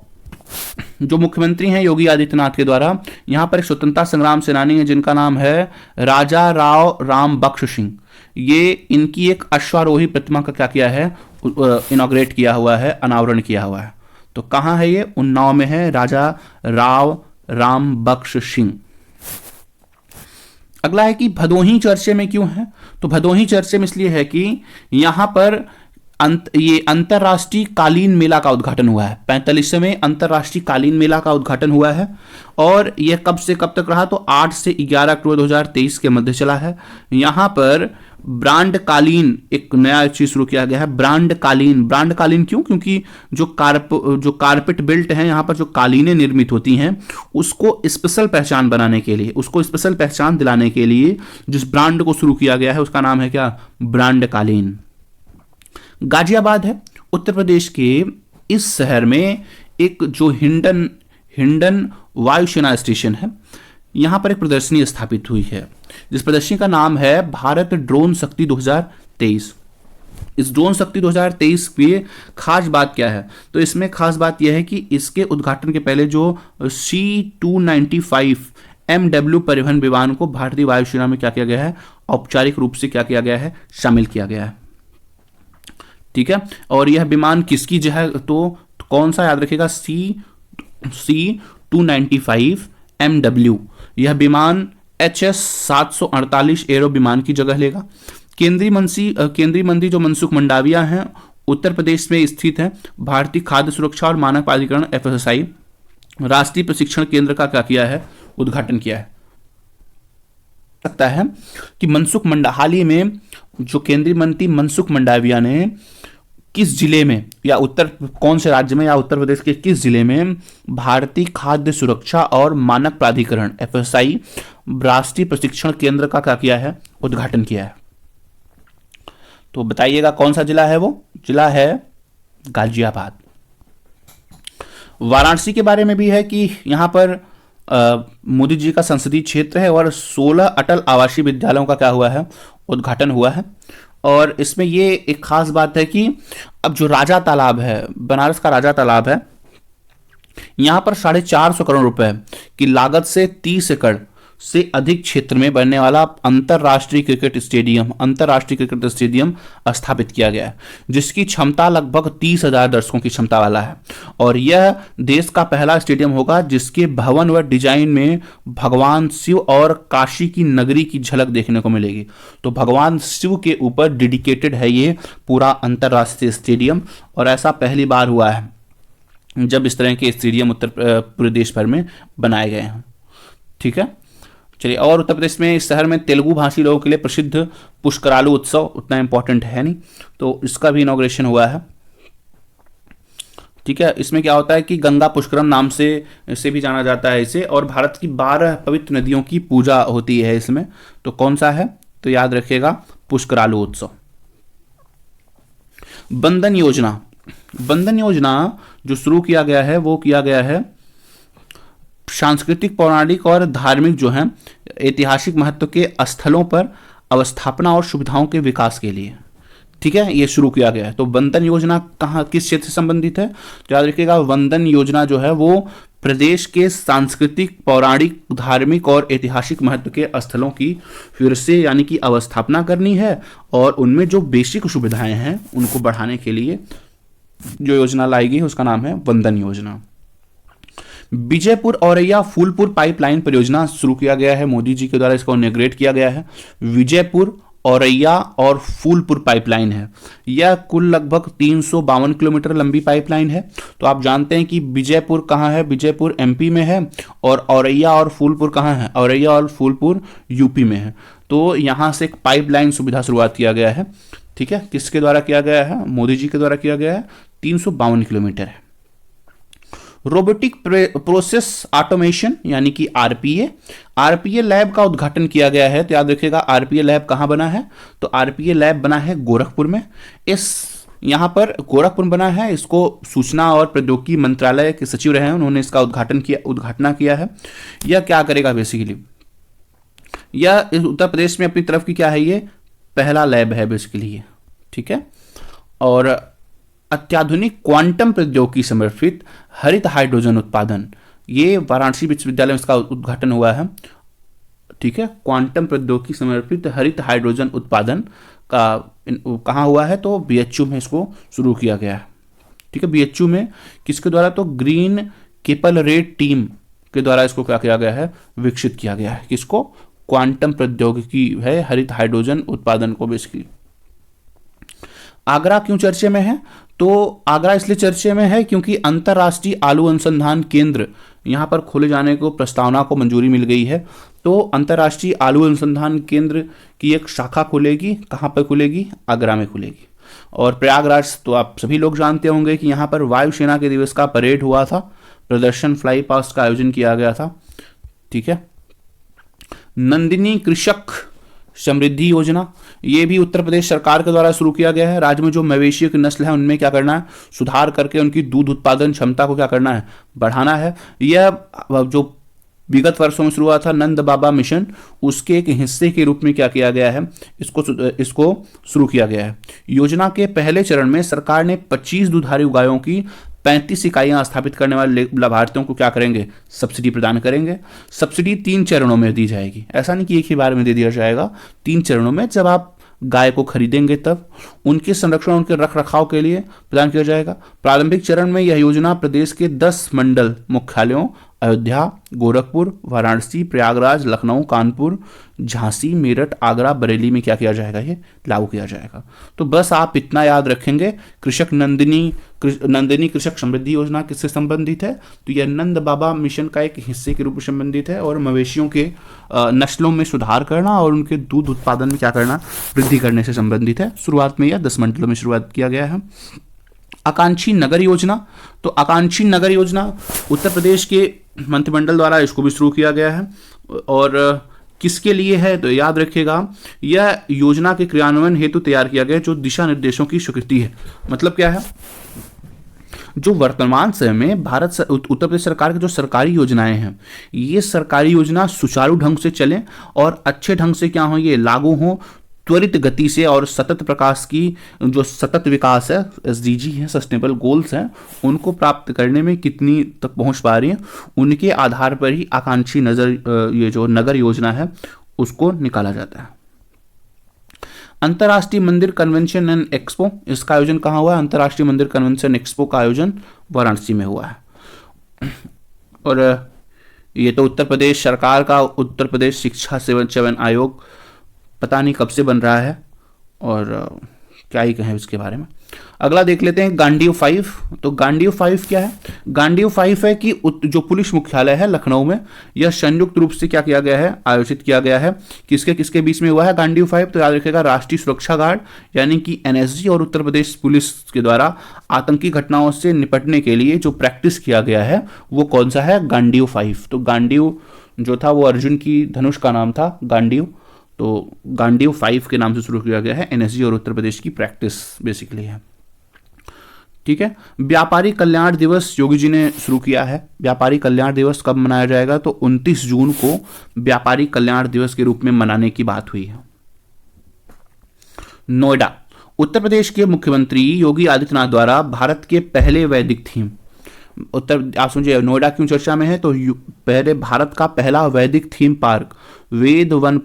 जो मुख्यमंत्री हैं योगी आदित्यनाथ के द्वारा, यहां पर एक स्वतंत्रता संग्राम सेनानी है जिनका नाम है राजा राव राम बख्श सिंह। ये इनकी एक अश्वारोही प्रतिमा का क्या किया है, इनॉग्रेट किया हुआ है, अनावरण किया हुआ है। तो कहां है ये, उन्नाव में है, राजा राव राम बख्श सिंह। अगला है कि भदोही चर्चे में क्यों है, तो भदोही चर्चे में इसलिए है कि यहां पर ये अंतरराष्ट्रीय कालीन मेला का उद्घाटन हुआ है। 45वें अंतरराष्ट्रीय कालीन मेला का उद्घाटन हुआ है और यह कब से कब तक रहा, तो 8 से 11 अक्टूबर 2023 के मध्य चला है। यहां पर ब्रांड कालीन एक नया चीज शुरू किया गया है, ब्रांड कालीन क्यों, क्योंकि जो कारपेट बेल्ट है, यहां पर जो कालीनें निर्मित होती हैं उसको स्पेशल पहचान बनाने के लिए, उसको स्पेशल पहचान दिलाने के लिए जिस ब्रांड को शुरू किया गया है उसका नाम है क्या, ब्रांड कालीन। गाजियाबाद है उत्तर प्रदेश के, इस शहर में एक जो हिंडन वायुसेना स्टेशन है, यहां पर एक प्रदर्शनी स्थापित हुई है जिस प्रदर्शनी का नाम है भारत ड्रोन शक्ति 2023। इस ड्रोन शक्ति 2023 की खास बात क्या है, तो इसमें खास बात यह है कि इसके उद्घाटन के पहले जो C-295 MW परिवहन विमान को भारतीय वायुसेना में क्या किया गया है, औपचारिक रूप से क्या किया गया है, शामिल किया गया है। ठीक है, और यह विमान किसकी जो है, तो कौन सा, याद रखिएगा C-295 MW। यह विमान HS 748 एरो विमान की जगह लेगा। केंद्रीय मंत्री जो मनसुख मंडाविया हैं उत्तर प्रदेश में स्थित है। भारतीय खाद्य सुरक्षा और मानक प्राधिकरण FSSAI राष्ट्रीय प्रशिक्षण केंद्र का क्या किया है, उद्घाटन किया है। लगता है कि हाल ही में जो केंद्रीय मंत्री मनसुख मंडाविया ने किस जिले में या कौन से राज्य में या उत्तर प्रदेश के किस जिले में भारतीय खाद्य सुरक्षा और मानक प्राधिकरण FSI राष्ट्रीय प्रशिक्षण केंद्र का क्या किया है, उद्घाटन किया है? तो बताइएगा कौन सा जिला है? वो जिला है गाजियाबाद। वाराणसी के बारे में भी है कि यहां पर मोदी जी का संसदीय क्षेत्र है और 16 अटल आवासीय विद्यालयों का क्या हुआ है, उद्घाटन हुआ है। और इसमें ये एक खास बात है कि अब जो राजा तालाब है, बनारस का राजा तालाब है, यहां पर 450 करोड़ रुपए की लागत से 30 एकड़ से अधिक क्षेत्र में बनने वाला अंतरराष्ट्रीय क्रिकेट स्टेडियम स्थापित किया गया है, जिसकी क्षमता लगभग 30,000 दर्शकों की क्षमता वाला है। और यह देश का पहला स्टेडियम होगा जिसके भवन व डिजाइन में भगवान शिव और काशी की नगरी की झलक देखने को मिलेगी। तो भगवान शिव के ऊपर डेडिकेटेड है ये पूरा अंतरराष्ट्रीय स्टेडियम, और ऐसा पहली बार हुआ है जब इस तरह के स्टेडियम पूरे देश भर में बनाए गए हैं। ठीक है, चलिए। और उत्तर प्रदेश में इस शहर में तेलुगु भाषी लोगों के लिए प्रसिद्ध पुष्करालु उत्सव उतना इंपॉर्टेंट है नहीं, तो इसका भी इनॉग्रेशन हुआ है। ठीक है, इसमें क्या होता है कि गंगा पुष्करम नाम से भी जाना जाता है इसे, और भारत की 12 पवित्र नदियों की पूजा होती है इसमें। तो कौन सा है? तो याद रखिएगा, पुष्करालु उत्सव। बंधन योजना, बंधन योजना जो शुरू किया गया है वो किया गया है सांस्कृतिक, पौराणिक और धार्मिक जो है ऐतिहासिक महत्व के स्थलों पर अवस्थापना और सुविधाओं के विकास के लिए। ठीक है, ये शुरू किया गया है। तो वंदन योजना कहाँ, किस क्षेत्र से संबंधित है? तो याद रखिएगा, वंदन योजना जो है वो प्रदेश के सांस्कृतिक, पौराणिक, धार्मिक और ऐतिहासिक महत्व के स्थलों की फिर से यानी कि अवस्थापना करनी है, और उनमें जो बेसिक सुविधाएं हैं उनको बढ़ाने के लिए जो योजना लाई गई उसका नाम है वंदन योजना। विजयपुर औरैया फूलपुर पाइपलाइन परियोजना शुरू किया गया है, मोदी जी के द्वारा इसको इनॉग्रेट किया गया है। विजयपुर, औरैया और फूलपुर पाइपलाइन है, यह कुल लगभग 352 किलोमीटर लंबी पाइपलाइन है। तो आप जानते हैं कि विजयपुर कहाँ है? विजयपुर MP में है, और औरैया और फूलपुर कहाँ है? औरैया और फूलपुर UP में है। तो यहाँ से एक पाइपलाइन सुविधा शुरुआत किया गया है। ठीक है, किसके द्वारा किया गया है? मोदी जी के द्वारा किया गया है। 352 किलोमीटर है। रोबोटिक प्रोसेस ऑटोमेशन यानी कि RPA लैब का उद्घाटन किया गया है। तो याद रखिएगा, RPA लैब कहाँ बना है? तो RPA लैब बना है गोरखपुर में। यहाँ पर गोरखपुर बना है, इसको सूचना और प्रौद्योगिकी मंत्रालय के सचिव रहे हैं, उन्होंने इसका उद्घाटना किया है। यह क्या करेगा? बेसिकली यह उत्तर प्रदेश में अपनी तरफ की क्या है, ये पहला लैब है बेसिकली। ठीक है, और अत्याधुनिक क्वांटम प्रौद्योगिकी समर्पित हरित हाइड्रोजन उत्पादन, ये वाराणसी विश्वविद्यालय में इसका उद्घाटन हुआ है। ठीक है, क्वांटम प्रौद्योगिकी समर्पित हरित हाइड्रोजन उत्पादन का कहाँ हुआ है? तो BHU में इसको शुरू किया गया है। ठीक है, BHU में किसके द्वारा? तो ग्रीन केपल रेड टीम के द्वारा इसको क्या किया गया है? विकसित किया गया है। किसको? क्वांटम प्रौद्योगिकी है हरित हाइड्रोजन उत्पादन को बेसिकली। आगरा क्यों चर्चे में है? तो आगरा इसलिए चर्चे में है क्योंकि अंतर्राष्ट्रीय आलू अनुसंधान केंद्र यहाँ पर खोले जाने को प्रस्तावना को मंजूरी मिल गई है। तो अंतर्राष्ट्रीय आलू अनुसंधान केंद्र की एक शाखा खुलेगी। कहाँ पर खुलेगी? आगरा में खुलेगी। और प्रयागराज तो आप सभी लोग जानते होंगे कि यहाँ पर वायुसेना के दिवस का परेड हुआ था, प्रदर्शन फ्लाई पास्ट का आयोजन किया गया था। ठीक है, नंदिनी कृषक समृद्धि योजना, ये भी उत्तर प्रदेश सरकार के द्वारा शुरू किया गया है। राज्य में जो मवेशियों की नस्ल है उनमें क्या करना है? सुधार करके उनकी दूध उत्पादन क्षमता को क्या करना है? बढ़ाना है। यह जो विगत वर्षों में शुरू हुआ था नंद बाबा मिशन, उसके एक हिस्से के रूप में क्या किया गया है? इसको शुरू किया गया है। योजना के पहले चरण में सरकार ने 25 दुधारू गायों की 35 इकाइयां स्थापित करने वाले लाभार्थियों को क्या करेंगे? सब्सिडी प्रदान करेंगे। सब्सिडी 3 चरणों में दी जाएगी, ऐसा नहीं कि एक ही बार में दे दिया जाएगा, 3 चरणों में। जब आप गाय को खरीदेंगे तब उनके संरक्षण, उनके रख रखाव के लिए प्रदान किया जाएगा। प्रारंभिक चरण में यह योजना प्रदेश के 10 मंडल मुख्यालयों, अयोध्या, गोरखपुर, वाराणसी, प्रयागराज, लखनऊ, कानपुर, झांसी, मेरठ, आगरा, बरेली में क्या किया जाएगा, ये लागू किया जाएगा। तो बस आप इतना याद रखेंगे, कृषक नंदिनी कृषक समृद्धि योजना किससे संबंधित है, तो यह नंद बाबा मिशन का एक हिस्से के रूप में संबंधित है और मवेशियों के नस्लों में सुधार करना और उनके दूध उत्पादन में क्या करना, वृद्धि करने से संबंधित है। शुरुआत में यह 10 मंडलों में शुरुआत किया गया है। आकांक्षी नगर योजना, तो आकांक्षी नगर योजना उत्तर प्रदेश के मंत्रिमंडल द्वारा इसको भी शुरू किया गया है और किसके लिए है, तो याद रखिएगा यह योजना के क्रियान्वयन हेतु तैयार किया गया जो दिशा निर्देशों की स्वीकृति है। मतलब क्या है, जो वर्तमान समय में उत्तर प्रदेश सरकार की जो सरकारी योजनाएं हैं, ये सरकारी योजना सुचारू ढंग से चलें और अच्छे ढंग से क्या हो, ये लागू हो, त्वरित गति से और सतत प्रकाश की जो सतत विकास है, एसडीजी है, सस्टेनेबल गोल्स हैं, उनको प्राप्त करने में कितनी तक पहुंच पा रही हैं, उनके आधार पर ही आकांक्षी ये जो नगर योजना है उसको निकाला जाता है। अंतर्राष्ट्रीय मंदिर कन्वेंशन एंड एक्सपो, इसका आयोजन कहाँ हुआ है, अंतर्राष्ट्रीय मंदिर कन्वेंशन एक्सपो का आयोजन वाराणसी में हुआ है। और ये तो उत्तर प्रदेश सरकार का उत्तर प्रदेश शिक्षा सेवन चयन आयोग पता नहीं कब से बन रहा है और क्या ही कहें इसके बारे में। अगला देख लेते हैं गांडीव 5। तो गांडीव 5 क्या है, गांडीव 5 है कि जो पुलिस मुख्यालय है लखनऊ में, यह संयुक्त रूप से क्या किया गया है, आयोजित किया गया है। किसके किसके बीच में हुआ है गांडीव 5, तो याद रखिएगा राष्ट्रीय सुरक्षा गार्ड यानी कि एनएसजी और उत्तर प्रदेश पुलिस के द्वारा आतंकी घटनाओं से निपटने के लिए जो प्रैक्टिस किया गया है वो कौन सा है, गांडीव 5। तो गांडीव जो था वो अर्जुन की धनुष का नाम था गांडीव, तो गांडीव 5 के नाम से शुरू किया गया है, एनएसजी और उत्तर प्रदेश की प्रैक्टिस बेसिकली है। ठीक है, व्यापारी कल्याण दिवस योगी जी ने शुरू किया है। व्यापारी कल्याण दिवस कब मनाया जाएगा, तो 29 जून को व्यापारी कल्याण दिवस के रूप में मनाने की बात हुई है। नोएडा, उत्तर प्रदेश के मुख्यमंत्री योगी आदित्यनाथ द्वारा भारत के पहले वैदिक थीम, आप समझिए नोएडा क्यों चर्चा में है, तो पहले भारत का पहला वैदिक थीम पार्क वेद वन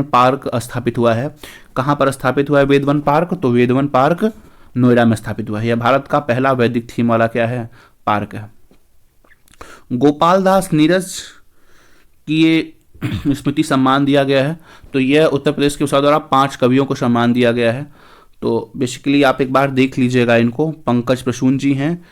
पार्क स्थापित हुआ है। कहां पर स्थापित हुआ है वेद वन पार्क, तो वेद वन पार्क नोएडा में स्थापित हुआ है। यह भारत का पहला वैदिक थीम वाला क्या है, पार्क है। गोपाल दास नीरज की ये स्मृति सम्मान दिया गया है, तो यह उत्तर प्रदेश के द्वारा 5 कवियों को सम्मान दिया गया है। तो बेसिकली आप एक बार देख लीजिएगा इनको, पंकज प्रसून जी हैं,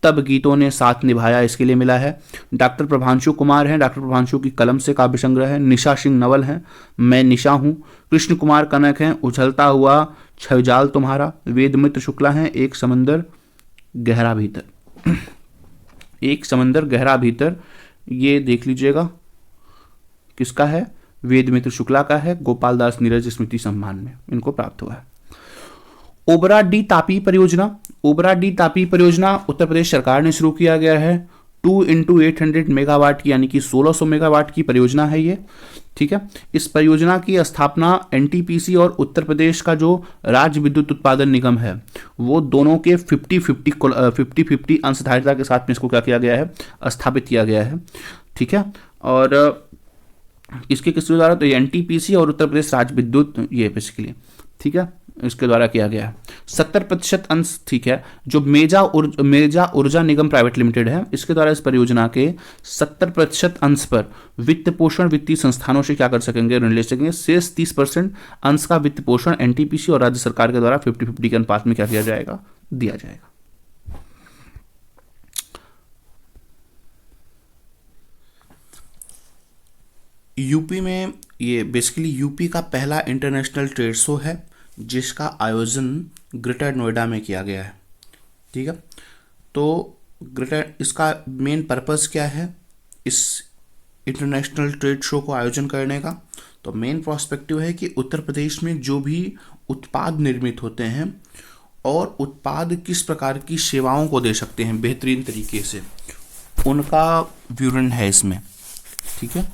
तब गीतों ने साथ निभाया, इसके लिए मिला है। डॉक्टर प्रभांशु कुमार हैं, डॉक्टर प्रभांशु की कलम से काव्य संग्रह है। निशा सिंह नवल हैं, मैं निशा हूँ। कृष्ण कुमार कनक हैं, उछलता हुआ छवजाल तुम्हारा। वेदमित्र शुक्ला हैं, एक समंदर गहरा भीतर। एक समंदर गहरा भीतर, ये देख लीजिएगा किसका है, वेदमित्र शुक्ला का है, गोपाल दास नीरज स्मृति सम्मान में इनको प्राप्त हुआ है। ओबरा डी तापी परियोजना, ओबरा डी तापी परियोजना उत्तर प्रदेश सरकार ने शुरू किया गया है। 2 × 800 मेगावाट की यानी कि 1600 मेगावाट की परियोजना है ये। ठीक है, इस परियोजना की स्थापना एनटीपीसी और उत्तर प्रदेश का जो राज्य विद्युत उत्पादन निगम है वो दोनों के 50-50 अंशधारिता के साथ में इसको क्या किया गया है, स्थापित किया गया है। ठीक है, और इसके किसके द्वारा, तो एनटीपीसी और उत्तर प्रदेश राज्य विद्युत, ये बेसिकली ठीक है इसके द्वारा किया गया है। 70% अंश, ठीक है, जो मेजा ऊर्जा निगम प्राइवेट लिमिटेड है, इसके द्वारा इस परियोजना के 70% अंश पर वित्त पोषण वित्तीय संस्थानों से क्या कर सकेंगे, ऋण ले सकेंगे। शेष 30% अंश का वित्त पोषण एनटीपीसी और राज्य सरकार के द्वारा 50-50 के अनुपात में क्या किया जाएगा, दिया जाएगा। यूपी में, ये बेसिकली यूपी का पहला इंटरनेशनल ट्रेड शो है जिसका आयोजन ग्रेटर नोएडा में किया गया है। ठीक है, तो इसका मेन पर्पस क्या है इस इंटरनेशनल ट्रेड शो को आयोजन करने का, तो मेन प्रोस्पेक्टिव है कि उत्तर प्रदेश में जो भी उत्पाद निर्मित होते हैं और उत्पाद किस प्रकार की सेवाओं को दे सकते हैं बेहतरीन तरीके से, उनका विवरण है इसमें। ठीक है,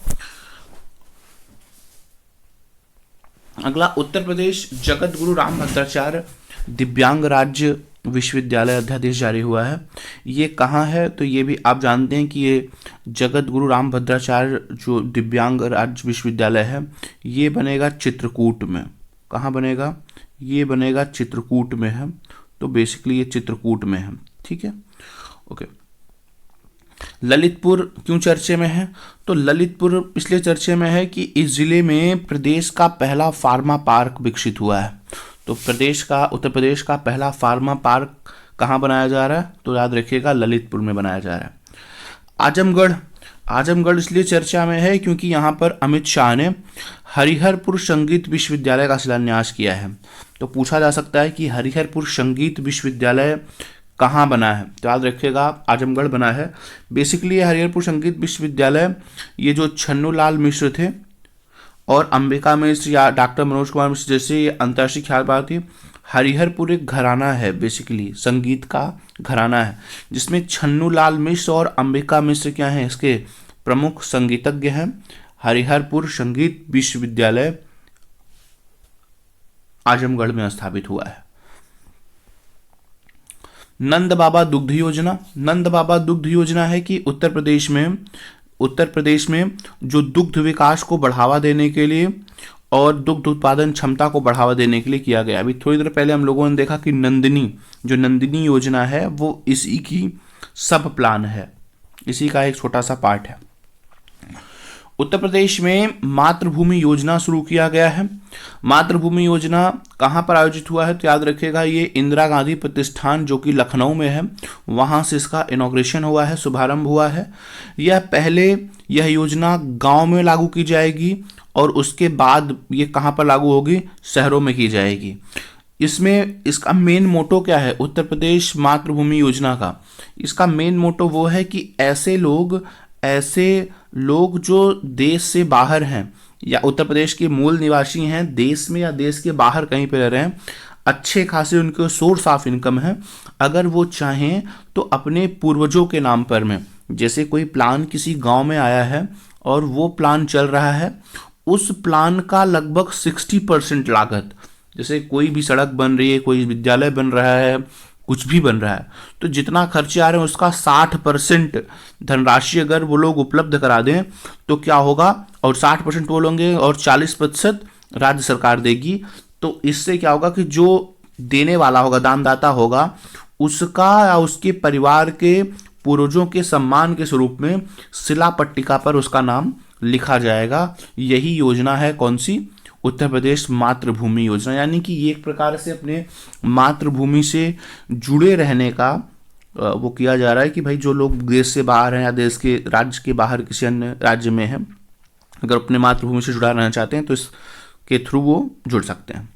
अगला उत्तर प्रदेश जगत गुरु राम भद्राचार्य दिव्यांग राज्य विश्वविद्यालय अध्यादेश जारी हुआ है। ये कहाँ है, तो ये भी आप जानते हैं कि ये जगत गुरु राम भद्राचार्य जो दिव्यांग राज्य विश्वविद्यालय है ये बनेगा चित्रकूट में। कहाँ बनेगा, ये बनेगा चित्रकूट में है, तो बेसिकली ये चित्रकूट में है। ठीक है, ओके। ललितपुर क्यों चर्चे में है? तो ललितपुर इसलिए चर्चे में है कि इस जिले में प्रदेश का पहला फार्मा पार्क विकसित हुआ है। तो उत्तर प्रदेश का पहला फार्मा पार्क कहाँ बनाया जा रहा है? तो याद रखिएगा ललितपुर में बनाया जा रहा है। आजमगढ़ इसलिए चर्चा में है क्योंकि यहाँ पर अमित शाह ने हरिहरपुर संगीत विश्वविद्यालय का शिलान्यास किया है। तो पूछा जा सकता है कि हरिहरपुर संगीत विश्वविद्यालय कहाँ बना है? तो याद रखिएगा आजमगढ़ बना है। बेसिकली हरिहरपुर संगीत विश्वविद्यालय ये जो छन्नूलाल मिश्र थे और अंबिका मिश्र या डॉक्टर मनोज कुमार मिश्र जैसे अंतर्राष्ट्रीय ख्यातनाम थी, हरिहरपुर एक घराना है, बेसिकली संगीत का घराना है, जिसमें छन्नूलाल मिश्र और अंबिका मिश्र क्या हैं? इसके प्रमुख संगीतज्ञ हैं। हरिहरपुर संगीत विश्वविद्यालय आजमगढ़ में स्थापित हुआ है। नंद बाबा दुग्ध योजना है कि उत्तर प्रदेश में जो दुग्ध विकास को बढ़ावा देने के लिए और दुग्ध उत्पादन क्षमता को बढ़ावा देने के लिए किया गया। अभी थोड़ी देर पहले हम लोगों ने देखा कि नंदिनी योजना है वो इसी की सब प्लान है, इसी का एक छोटा सा पार्ट है। उत्तर प्रदेश में मातृभूमि योजना शुरू किया गया है। मातृभूमि योजना कहाँ पर आयोजित हुआ है? तो याद रखिएगा ये इंदिरा गांधी प्रतिष्ठान जो कि लखनऊ में है, वहाँ से इसका इनॉग्रेशन हुआ है, शुभारंभ हुआ है। यह योजना गांव में लागू की जाएगी और उसके बाद ये कहाँ पर लागू होगी? शहरों में की जाएगी। इसका मेन मोटो क्या है? उत्तर प्रदेश मातृभूमि योजना का इसका मेन मोटो वो है कि ऐसे लोग जो देश से बाहर हैं या उत्तर प्रदेश के मूल निवासी हैं, देश में या देश के बाहर कहीं पे रह रहे हैं, अच्छे खासे उनके सोर्स ऑफ इनकम है, अगर वो चाहें तो अपने पूर्वजों के नाम पर में, जैसे कोई प्लान किसी गांव में आया है और वो प्लान चल रहा है, उस प्लान का लगभग 60% लागत, जैसे कोई भी सड़क बन रही है, कोई विद्यालय बन रहा है, कुछ भी बन रहा है, तो जितना खर्चे आ रहे हैं उसका 60% धनराशि अगर वो लोग उपलब्ध करा दें तो क्या होगा? और 60% वो लोगे और 40% राज्य सरकार देगी। तो इससे क्या होगा कि जो देने वाला होगा, दानदाता होगा, उसका या उसके परिवार के पूर्वजों के सम्मान के स्वरूप में शिला पट्टिका पर उसका नाम लिखा जाएगा। यही योजना है कौन सी? उत्तर प्रदेश मातृभूमि योजना। यानी कि ये एक प्रकार से अपने मातृभूमि से जुड़े रहने का वो किया जा रहा है कि भाई जो लोग देश से बाहर हैं या देश के राज्य के बाहर किसी अन्य राज्य में हैं, अगर अपने मातृभूमि से जुड़ा रहना चाहते हैं तो इसके थ्रू वो जुड़ सकते हैं।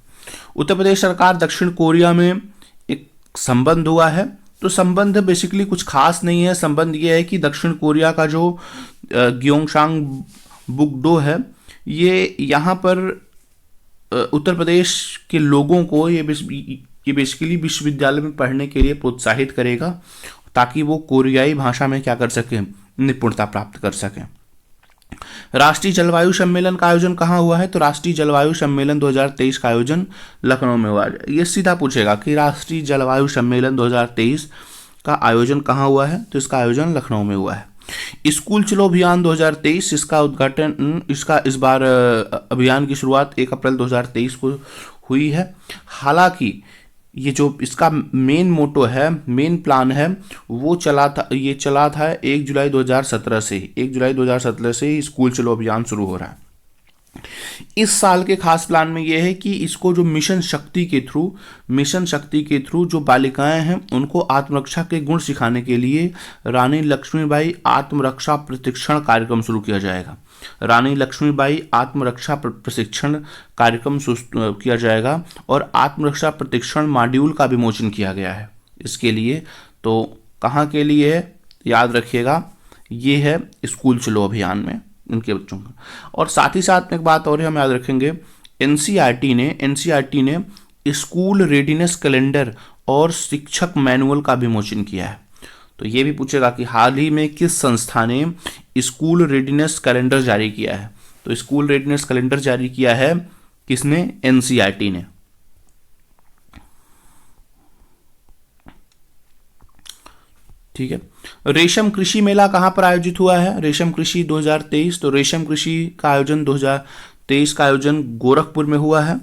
उत्तर प्रदेश सरकार दक्षिण कोरिया में एक संबंध हुआ है। तो संबंध बेसिकली कुछ खास नहीं है। संबंध ये है कि दक्षिण कोरिया का जो ग्योंगसांग बुकडो है, ये यहाँ पर उत्तर प्रदेश के लोगों को ये बेसिकली विश्वविद्यालय में पढ़ने के लिए प्रोत्साहित करेगा ताकि वो कोरियाई भाषा में क्या कर सकें? निपुणता प्राप्त कर सकें। राष्ट्रीय जलवायु सम्मेलन का आयोजन कहाँ हुआ है? तो राष्ट्रीय जलवायु सम्मेलन 2023 का आयोजन लखनऊ में हुआ है। ये सीधा पूछेगा कि राष्ट्रीय जलवायु सम्मेलन 2023 का आयोजन कहाँ हुआ है? तो इसका आयोजन लखनऊ में हुआ है। स्कूल चलो अभियान 2023, इसका उद्घाटन इस बार अभियान की शुरुआत 1 अप्रैल 2023 को हुई है। हालांकि ये जो इसका मेन मोटो है, मेन प्लान है, वो चला था 1 जुलाई 2017 से ही। 1 जुलाई 2017 से ही स्कूल चलो अभियान शुरू हो रहा है। इस साल के खास प्लान में यह है कि इसको जो मिशन शक्ति के थ्रू जो बालिकाएं हैं उनको आत्मरक्षा के गुण सिखाने के लिए रानी लक्ष्मीबाई आत्मरक्षा प्रशिक्षण कार्यक्रम शुरू किया जाएगा। रानी लक्ष्मीबाई आत्मरक्षा प्रशिक्षण कार्यक्रम किया जाएगा और आत्मरक्षा प्रशिक्षण मॉड्यूल का विमोचन किया गया है इसके लिए। तो कहाँ के लिए है? याद रखिएगा, ये है स्कूल चलो अभियान में इनके बच्चों का। और साथ ही साथ में एक बात और हम याद रखेंगे, एनसीईआरटी ने स्कूल रेडीनेस कैलेंडर और शिक्षक मैनुअल का विमोचन किया है। तो ये भी पूछेगा कि हाल ही में किस संस्था ने स्कूल रेडीनेस कैलेंडर जारी किया है? तो स्कूल रेडीनेस कैलेंडर जारी किया है किसने? एनसीईआरटी ने। ठीक है। रेशम कृषि मेला कहाँ पर आयोजित हुआ है? रेशम कृषि 2023। तो रेशम कृषि का आयोजन 2023 का आयोजन गोरखपुर में हुआ है।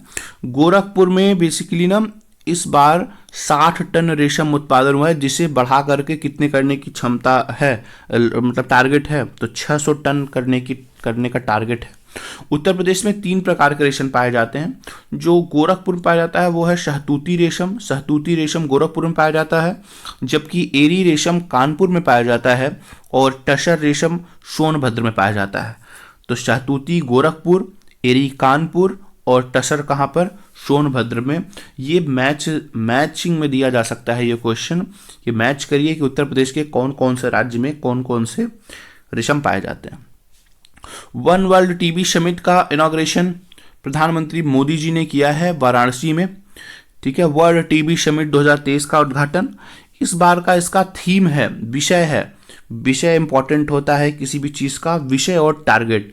गोरखपुर में बेसिकली ना इस बार 60 टन रेशम उत्पादन हुआ है, जिसे बढ़ा करके कितने करने की क्षमता है, मतलब टारगेट है, तो 600 टन करने का टारगेट है। उत्तर प्रदेश में 3 प्रकार के रेशम पाए जाते हैं। जो गोरखपुर में पाया जाता है वो है शहतूती रेशम। शहतूती रेशम गोरखपुर में पाया जाता है, जबकि एरी रेशम कानपुर में पाया जाता है और टसर रेशम सोनभद्र में पाया जाता है। तो शहतूती गोरखपुर, एरी कानपुर और टसर कहाँ पर, सोनभद्र में। ये मैचिंग में दिया जा सकता है ये क्वेश्चन, कि मैच करिए कि उत्तर प्रदेश के कौन कौन से राज्य में कौन कौन से रेशम पाए जाते हैं। वन वर्ल्ड टीबी समिट का इनॉग्रेशन प्रधानमंत्री मोदी जी ने किया है वाराणसी में। ठीक है, वर्ल्ड टीबी समिट 2023 का उद्घाटन। इस बार का इसका थीम है, विषय है, विषय इंपॉर्टेंट होता है किसी भी चीज का, विषय और टारगेट।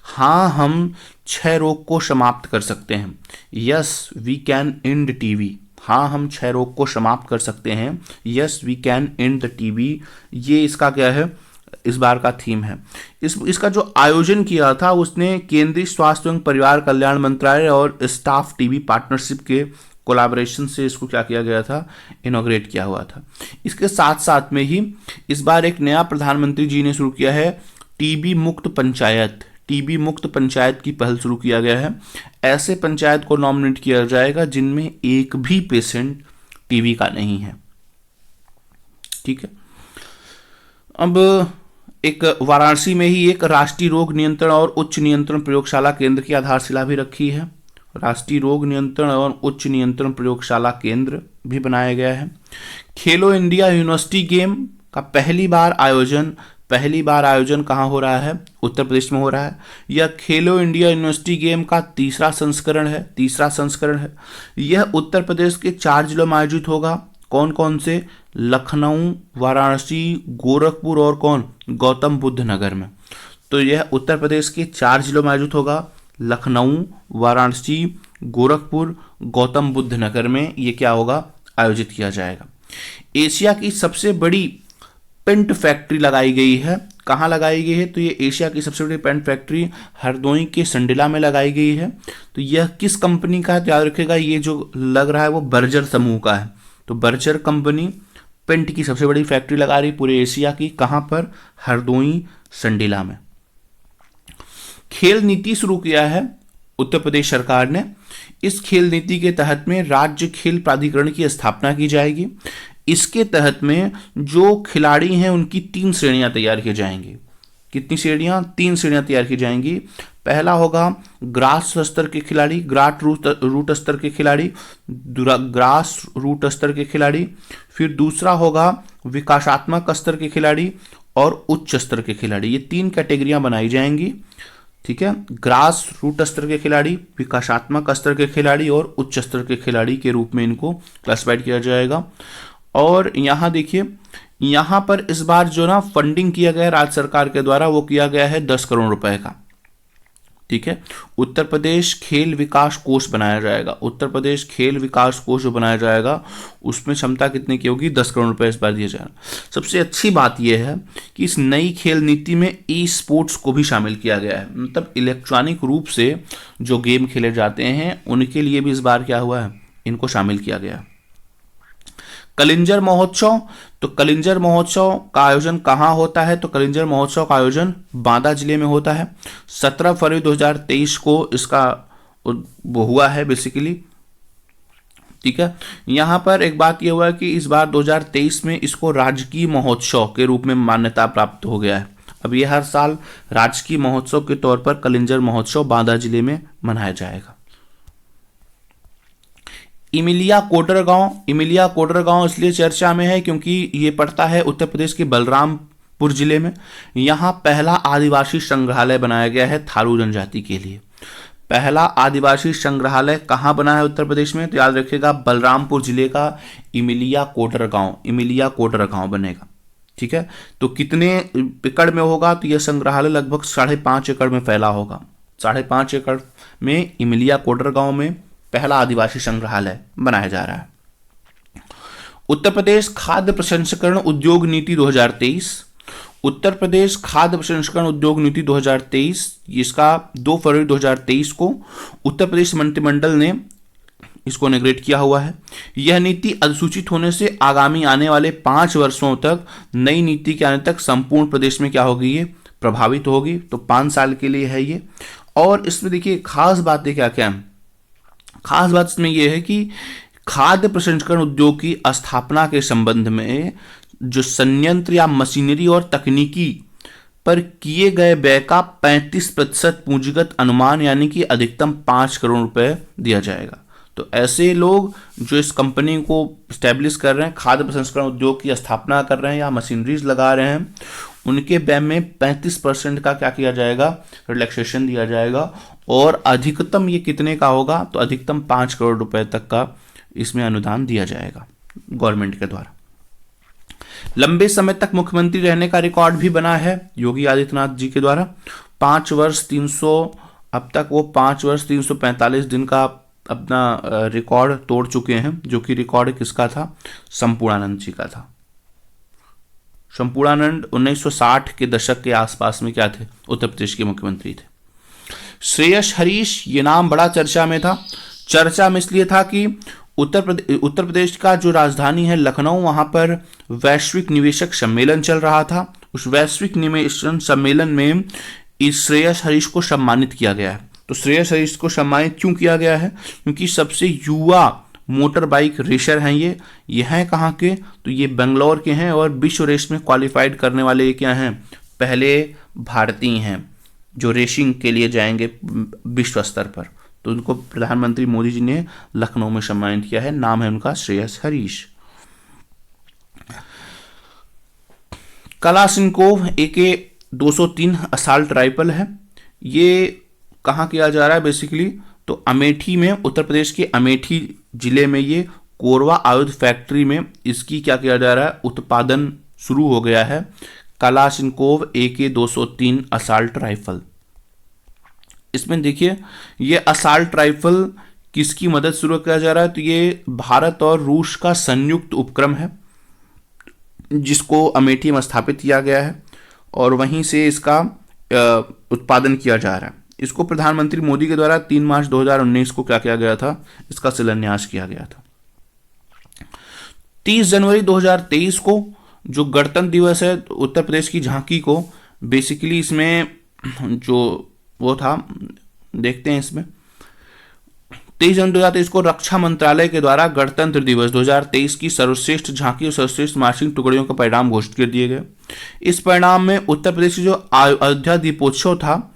हाँ, हम क्षय रोग को समाप्त कर सकते हैं। Yes we can end TB. हाँ, हम क्षय रोग को समाप्त कर सकते हैं। Yes we can end the TB. ये इसका क्या है, इस बार का थीम है। इसका जो आयोजन किया था उसने केंद्रीय स्वास्थ्य एवं परिवार कल्याण मंत्रालय और स्टाफ टीबी पार्टनरशिप के कोलैबोरेशन से इसको क्या किया गया था, इनॉग्रेट किया हुआ था। इसके साथ साथ में ही इस बार एक नया प्रधानमंत्री जी ने शुरू किया है, टीबी मुक्त पंचायत। टीबी मुक्त पंचायत की पहल शुरू किया गया है। ऐसे पंचायत को नॉमिनेट किया जाएगा जिनमें एक भी पेशेंट टीबी का नहीं है। ठीक है, अब एक वाराणसी में ही एक राष्ट्रीय रोग नियंत्रण और उच्च नियंत्रण प्रयोगशाला केंद्र की आधारशिला भी रखी है। राष्ट्रीय रोग नियंत्रण और उच्च नियंत्रण प्रयोगशाला केंद्र भी बनाया गया है। खेलो इंडिया यूनिवर्सिटी गेम का पहली बार आयोजन कहाँ हो रहा है, उत्तर प्रदेश में हो रहा है। यह खेलो इंडिया यूनिवर्सिटी गेम का तीसरा संस्करण है। यह उत्तर प्रदेश के 4 जिलों में आयोजित होगा। कौन कौन से, लखनऊ, वाराणसी, गोरखपुर और गौतम बुद्ध नगर में। तो यह उत्तर प्रदेश के 4 जिलों में आयोजित होगा, लखनऊ, वाराणसी, गोरखपुर, गौतम बुद्ध नगर में ये क्या होगा, आयोजित किया जाएगा। एशिया की सबसे बड़ी पेंट फैक्ट्री लगाई गई है। कहाँ लगाई गई है, तो ये एशिया की सबसे बड़ी पेंट फैक्ट्री हरदोई के संडिला में लगाई गई है। तो यह किस कंपनी का है, तो याद रखिएगा ये जो लग रहा है वो बर्जर समूह का है। तो बर्जर कंपनी पेंट की सबसे बड़ी फैक्ट्री लगा रही पूरे एशिया की, कहां पर, हरदोई संडिला में। खेल नीति शुरू किया है उत्तर प्रदेश सरकार ने। इस खेल नीति के तहत में राज्य खेल प्राधिकरण की स्थापना की जाएगी। इसके तहत में जो खिलाड़ी हैं उनकी 3 श्रेणियां तैयार की जाएंगी। कितनी श्रेणियां, 3 श्रेणियां तैयार की जाएंगी। पहला होगा ग्रास स्तर के खिलाड़ी, रूट स्तर के खिलाड़ी, ग्रास रूट स्तर के खिलाड़ी। फिर दूसरा होगा विकासात्मक स्तर के खिलाड़ी और उच्च स्तर के खिलाड़ी। ये 3 कैटेगरियां बनाई जाएंगी। ठीक है, ग्रास रूट स्तर के खिलाड़ी, विकासात्मक स्तर के खिलाड़ी और उच्च स्तर के खिलाड़ी के रूप में इनको क्लासिफाइड किया जाएगा। और यहाँ देखिए, यहाँ पर इस बार जो ना फंडिंग किया गया राज्य सरकार के द्वारा, वो किया गया है 10 करोड़ रुपए का। ठीक है, उत्तर प्रदेश खेल विकास कोष बनाया जाएगा। उत्तर प्रदेश खेल विकास कोष जो बनाया जाएगा उसमें क्षमता कितने की होगी, 10 करोड़ रुपए इस बार दिया जाएगा। सबसे अच्छी बात यह है कि इस नई खेल नीति में ई स्पोर्ट्स को भी शामिल किया गया है। मतलब इलेक्ट्रॉनिक रूप से जो गेम खेले जाते हैं उनके लिए भी इस बार क्या हुआ है, इनको शामिल किया गया। कलिंजर महोत्सव, तो कलिंजर महोत्सव का आयोजन कहाँ होता है, तो कलिंजर महोत्सव का आयोजन बांदा जिले में होता है। 17 फरवरी 2023 को इसका वो हुआ है बेसिकली। ठीक है, यहाँ पर एक बात यह हुआ है कि इस बार 2023 में इसको राजकीय महोत्सव के रूप में मान्यता प्राप्त हो गया है। अब ये हर साल राजकीय महोत्सव के तौर पर कलिंजर महोत्सव बांदा जिले में मनाया जाएगा। इमिलिया कोडर गांव इसलिए चर्चा में है क्योंकि ये पड़ता है उत्तर प्रदेश के बलरामपुर जिले में। यहाँ पहला आदिवासी संग्रहालय बनाया गया है थारू जनजाति के लिए। पहला आदिवासी संग्रहालय कहाँ बना है उत्तर प्रदेश में, तो याद रखिएगा बलरामपुर जिले का इमिलिया कोडर गांव बनेगा। ठीक है, तो कितने एकड़ में होगा, तो यह संग्रहालय लगभग 5.5 एकड़ में फैला होगा। 5.5 एकड़ में इमिलिया कोडर गांव में पहला आदिवासी संग्रहालय बनाया जा रहा है। उत्तर प्रदेश खाद्य प्रसंस्करण उद्योग नीति 2023। उत्तर प्रदेश खाद्य प्रसंस्करण उद्योग नीति 2023, इसका 2 फरवरी 2023 को उत्तर प्रदेश मंत्रिमंडल ने इसको इनॉग्रेट किया हुआ है। यह नीति अधिसूचित होने से आगामी आने वाले 5 वर्षों तक, नई नीति के आने तक संपूर्ण प्रदेश में क्या होगी, ये प्रभावित होगी। तो 5 साल के लिए है ये। और इसमें देखिए खास बातें क्या क्या है। खास बात इसमें यह है कि खाद्य प्रसंस्करण उद्योग की स्थापना के संबंध में जो संयंत्र या मशीनरी और तकनीकी पर किए गए व्यय का 35% पूंजीगत अनुमान यानी कि अधिकतम 5 करोड़ रुपए दिया जाएगा। तो ऐसे लोग जो इस कंपनी को स्टैब्लिश कर रहे हैं, खाद्य प्रसंस्करण उद्योग की स्थापना कर रहे हैं या मशीनरीज लगा रहे हैं, उनके व्यय में 35% का क्या किया जाएगा, रिलैक्सेशन दिया जाएगा। और अधिकतम ये कितने का होगा, तो अधिकतम 5 करोड़ रुपए तक का इसमें अनुदान दिया जाएगा गवर्नमेंट के द्वारा। लंबे समय तक मुख्यमंत्री रहने का रिकॉर्ड भी बना है योगी आदित्यनाथ जी के द्वारा। 5 वर्ष 300, अब तक वो 5 वर्ष 345 दिन का अपना रिकॉर्ड तोड़ चुके हैं, जो कि रिकॉर्ड किसका था, संपूर्णानंद जी का था। संपूर्णानंद 1960 के दशक के आसपास में क्या थे, उत्तर प्रदेश के मुख्यमंत्री थे। श्रेयस हरीश, ये नाम बड़ा चर्चा में था। चर्चा में इसलिए था कि उत्तर प्रदेश का जो राजधानी है लखनऊ, वहां पर वैश्विक निवेशक सम्मेलन चल रहा था। उस वैश्विक निवेशक सम्मेलन में इस श्रेयस हरीश को सम्मानित किया गया है। तो श्रेयस हरीश को सम्मानित क्यों किया गया है, क्योंकि सबसे युवा मोटर बाइक रेसर हैं ये हैं कहाँ के, तो ये बेंगलोर के हैं और विश्व रेस में क्वालिफाइड करने वाले ये क्या हैं, पहले भारतीय हैं जो रेसिंग के लिए जाएंगे विश्व स्तर पर। तो उनको प्रधानमंत्री मोदी जी ने लखनऊ में सम्मानित किया है। नाम है उनका Shreyas Harish. Kalashnikov AK 203 assault rifle है। ये कहाँ किया जा रहा है बेसिकली, तो अमेठी में, उत्तर प्रदेश के अमेठी जिले में ये कोरवा आयुध फैक्ट्री में इसकी क्या किया जा रहा है, उत्पादन शुरू हो गया है। कलाशिनकोव AK 203 असाल्ट राइफल। इसमें देखिए ये असाल्ट राइफल किसकी मदद शुरू किया जा रहा है, तो ये भारत और रूस का संयुक्त उपक्रम है जिसको अमेठी में स्थापित किया गया है और वहीं से इसका उत्पादन किया जा रहा है। इसको प्रधानमंत्री मोदी के द्वारा 3 मार्च 2019 को क्या किया गया था, इसका शिलान्यास किया गया था। 30 जनवरी 2023 को जो गणतंत्र दिवस है, उत्तर प्रदेश की झांकी को बेसिकली इसमें जो वो था, देखते हैं इसमें 23 जनवरी 2023 को रक्षा मंत्रालय के द्वारा गणतंत्र दिवस 2023 की सर्वश्रेष्ठ झांकी और सर्वश्रेष्ठ मार्चिंग टुकड़ियों का परिणाम घोषित कर दिए गए। इस परिणाम में उत्तर प्रदेश की जो अयोध्या दीपोत्सव था,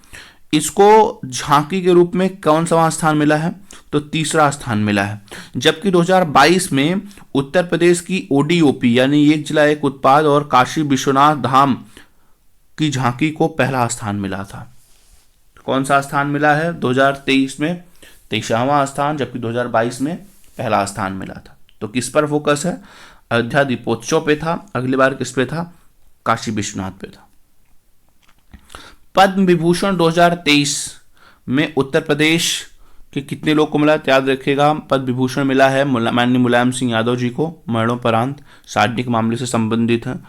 इसको झांकी के रूप में कौन सा स्थान मिला है, तो तीसरा स्थान मिला है। जबकि 2022 में उत्तर प्रदेश की ODOP यानी एक जिला एक उत्पाद और काशी विश्वनाथ धाम की झांकी को पहला स्थान मिला था। कौन सा स्थान मिला है, 2023 में 23वां स्थान, जबकि 2022 में पहला स्थान मिला था। तो किस पर फोकस है, अयोध्या दीपोत्सव पे था, अगली बार किस पे था, काशी विश्वनाथ पे था। पद्म विभूषण 2023 में उत्तर प्रदेश के कितने लोग को मिला, याद रखिएगा। पद्म विभूषण मिला है माननीय मुलायम सिंह यादव जी को, मरणोपरांत सार्वजनिक मामले से संबंधित हैं।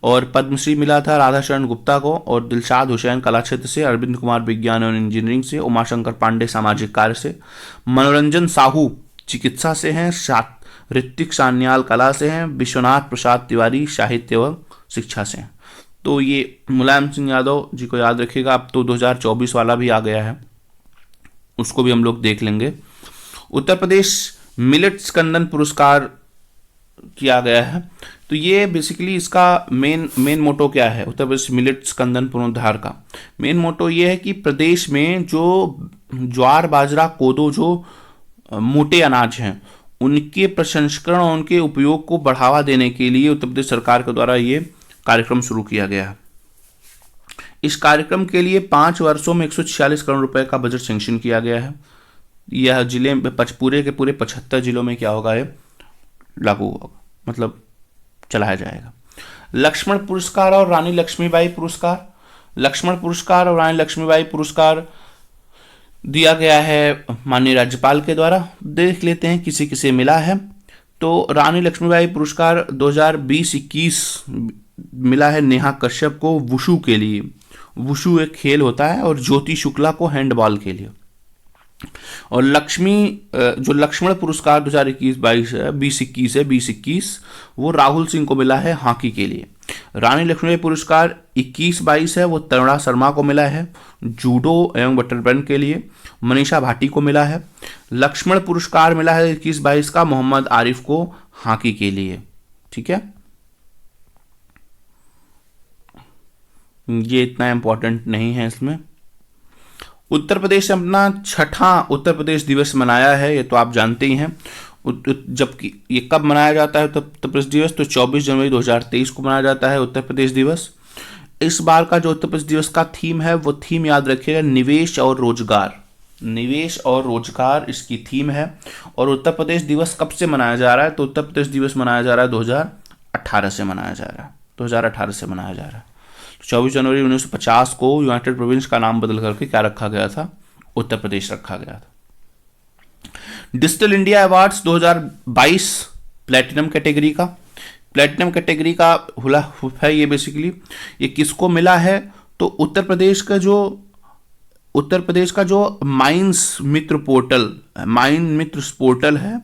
और पद्मश्री मिला था राधाशरण गुप्ता को, और दिलशाद हुसैन कला क्षेत्र से, अरविंद कुमार विज्ञान और इंजीनियरिंग से, उमाशंकर पांडे सामाजिक कार्य से, मनोरंजन साहू चिकित्सा से हैं, ऋतिक सान्याल कला से हैं, विश्वनाथ प्रसाद तिवारी साहित्य व शिक्षा से हैं। तो ये मुलायम सिंह यादव जी को याद रखिएगा। अब तो 2024 वाला भी आ गया है, उसको भी हम लोग देख लेंगे। उत्तर प्रदेश मिलेट स्कंदन पुरस्कार किया गया है। तो ये बेसिकली इसका मेन मोटो क्या है, उत्तर प्रदेश मिलेट स्कंदन पुनरुद्धार का मेन मोटो ये है कि प्रदेश में जो ज्वार बाजरा कोदो जो मोटे अनाज हैं, उनके प्रसंस्करण और उनके उपयोग को बढ़ावा देने के लिए उत्तर प्रदेश सरकार के द्वारा ये कार्यक्रम शुरू किया गया है। इस कार्यक्रम के लिए 5 वर्षों में 146 करोड़ रुपए का बजट सैंक्शन किया गया है। यह जिले में पूरे के पूरे 75 जिलों में क्या होगा, ये लागू होगा, मतलब चलाया जाएगा। लक्ष्मण पुरस्कार और रानी लक्ष्मीबाई पुरस्कार, लक्ष्मण पुरस्कार और रानी लक्ष्मीबाई पुरस्कार दिया गया है माननीय राज्यपाल के द्वारा। देख लेते हैं किसे किसे मिला है। तो रानी लक्ष्मीबाई पुरस्कार 2020-21 मिला है नेहा कश्यप को वुशु के लिए। वुशु एक खेल होता है, और ज्योति शुक्ला को हैंडबॉल के लिए। और जो लक्ष्मण पुरस्कार 2021-22 है, 2021 वो राहुल सिंह को मिला है हॉकी के लिए। रानी लक्ष्मीबाई पुरस्कार 21-22 है, वो तरुणा शर्मा को मिला है जूडो एवं बटरबैन के लिए। मनीषा भाटी को मिला है। लक्ष्मण पुरस्कार मिला है 21-22 का मोहम्मद आरिफ को हॉकी के लिए। ठीक है, ये इतना इंपॉर्टेंट नहीं है इसमें। उत्तर प्रदेश ने अपना छठा उत्तर प्रदेश दिवस मनाया है, ये तो आप जानते ही हैं। जबकि ये कब मनाया जाता है उत्तर प्रदेश दिवस, तो 24 जनवरी 2023 को मनाया जाता है उत्तर प्रदेश दिवस। इस बार का जो उत्तर प्रदेश दिवस का थीम है, वो थीम याद रखिएगा, निवेश और रोजगार। निवेश और रोजगार इसकी थीम है। और उत्तर प्रदेश दिवस कब से मनाया जा रहा है, तो उत्तर प्रदेश दिवस मनाया जा रहा है 2018 से मनाया जा रहा है, 2018 से मनाया जा रहा है। 24 जनवरी 1950 को यूनाइटेड प्रोविंस का नाम बदल करके क्या रखा गया था, उत्तर प्रदेश रखा गया था। Digital India awards 2022 platinum category का, प्लेटिनम कैटेगरी का हुला है ये। बेसिकली ये किसको मिला है, तो उत्तर प्रदेश का जो माइंस मित्र पोर्टल है,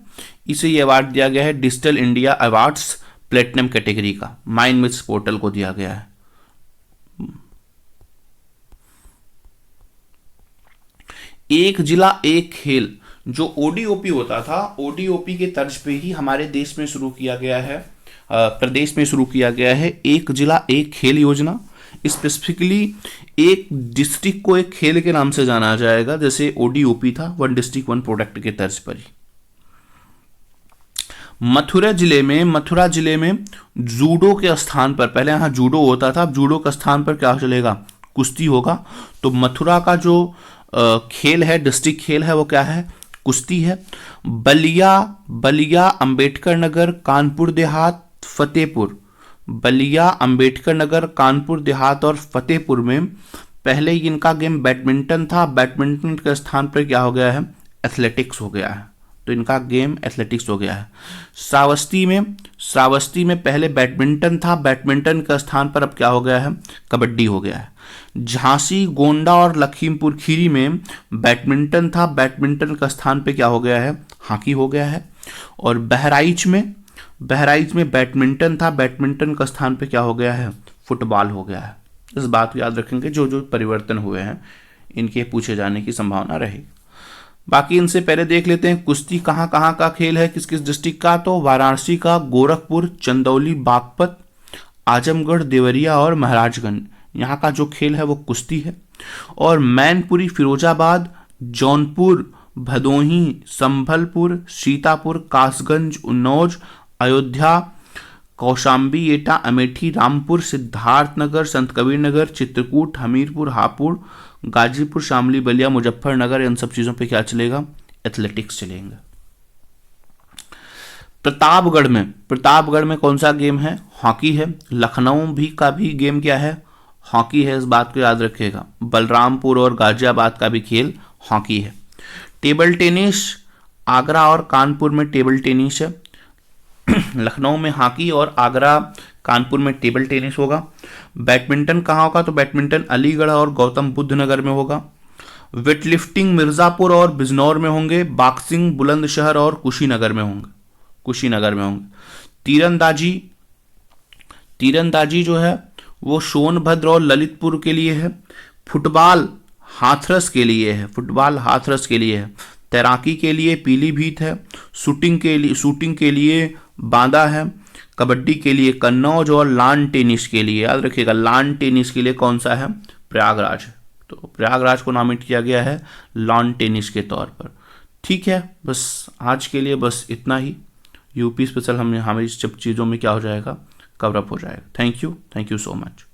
इसे ये अवार्ड दिया गया है। Digital India awards platinum category का माइंड मित्र पोर्टल को दिया गया है। एक जिला एक खेल जो ओडीओपी होता था, ओडीओपी के तर्ज पे ही हमारे देश में शुरू किया गया है, प्रदेश में शुरू किया गया है एक जिला एक खेल योजना। स्पेसिफिकली एक डिस्ट्रिक्ट को एक खेल के नाम से जाना जाएगा, जैसे ओडीओपी था, वन डिस्ट्रिक्ट वन प्रोडक्ट के तर्ज पर ही। मथुरा जिले में जूडो के स्थान पर, पहले यहाँ जूडो होता था, अब जूडो के स्थान पर क्या चलेगा, कुश्ती होगा। तो मथुरा का जो खेल है, डिस्ट्रिक्ट खेल है, वो क्या है, कुश्ती है। बलिया अंबेडकर नगर कानपुर देहात फतेहपुर, बलिया अंबेडकर नगर कानपुर देहात और फतेहपुर में पहले इनका गेम बैडमिंटन था, बैडमिंटन के स्थान पर क्या हो गया है, एथलेटिक्स हो गया है। तो इनका गेम एथलेटिक्स हो गया है। श्रावस्ती में पहले बैडमिंटन था, बैडमिंटन का स्थान पर अब क्या हो गया है, कबड्डी हो गया है। झांसी, गोंडा और लखीमपुर खीरी में बैडमिंटन था, बैडमिंटन का स्थान पे क्या हो गया है, हॉकी हो गया है। और बहराइच में बैडमिंटन था, बैडमिंटन का स्थान पे क्या हो गया है, फुटबॉल हो गया है। इस बात को याद रखेंगे, जो जो परिवर्तन हुए हैं इनके पूछे जाने की संभावना रहेगी। बाकी इनसे पहले देख लेते हैं कुश्ती कहाँ कहाँ का खेल है, किस किस डिस्ट्रिक्ट का। तो वाराणसी का, गोरखपुर, चंदौली, बागपत, आजमगढ़, देवरिया और महाराजगंज, यहाँ का जो खेल है वो कुश्ती है। और मैनपुरी, फिरोजाबाद, जौनपुर, भदोही, संभलपुर, सीतापुर, कासगंज, उन्नौज, अयोध्या, कौशाम्बी, एटा, अमेठी, रामपुर, सिद्धार्थनगर, संत कबीर नगर, चित्रकूट, हमीरपुर, हापुड़, गाजीपुर, शामली, बलिया, मुजफ्फरनगर, इन सब चीजों पे क्या चलेगा, एथलेटिक्स चलेंगे। प्रतापगढ़ में कौन सा गेम है, हॉकी है। लखनऊ भी का भी गेम क्या है, हॉकी है, इस बात को याद रखिएगा। बलरामपुर और गाजियाबाद का भी खेल हॉकी है। टेबल टेनिस, आगरा और कानपुर में टेबल टेनिस है। लखनऊ में हॉकी और आगरा कानपुर में टेबल टेनिस होगा। बैडमिंटन कहाँ होगा, तो बैडमिंटन अलीगढ़ और गौतम बुद्ध नगर में होगा। वेटलिफ्टिंग मिर्जापुर और बिजनौर में होंगे। बॉक्सिंग बुलंदशहर और कुशीनगर में होंगे। तीरंदाजी जो है वो सोनभद्र और ललितपुर के लिए है। फुटबॉल हाथरस के लिए है। तैराकी के लिए पीलीभीत है। शूटिंग के लिए बांदा है। कबड्डी के लिए कन्नौज और लॉन टेनिस के लिए, याद रखिएगा, लॉन टेनिस के लिए कौन सा है, प्रयागराज है। तो प्रयागराज को नामित किया गया है लॉन टेनिस के तौर पर। ठीक है, बस आज के लिए बस इतना ही। यूपी स्पेशल हमें इस सब चीज़ों में क्या हो जाएगा, कवरअप हो जाएगा। Thank you so much.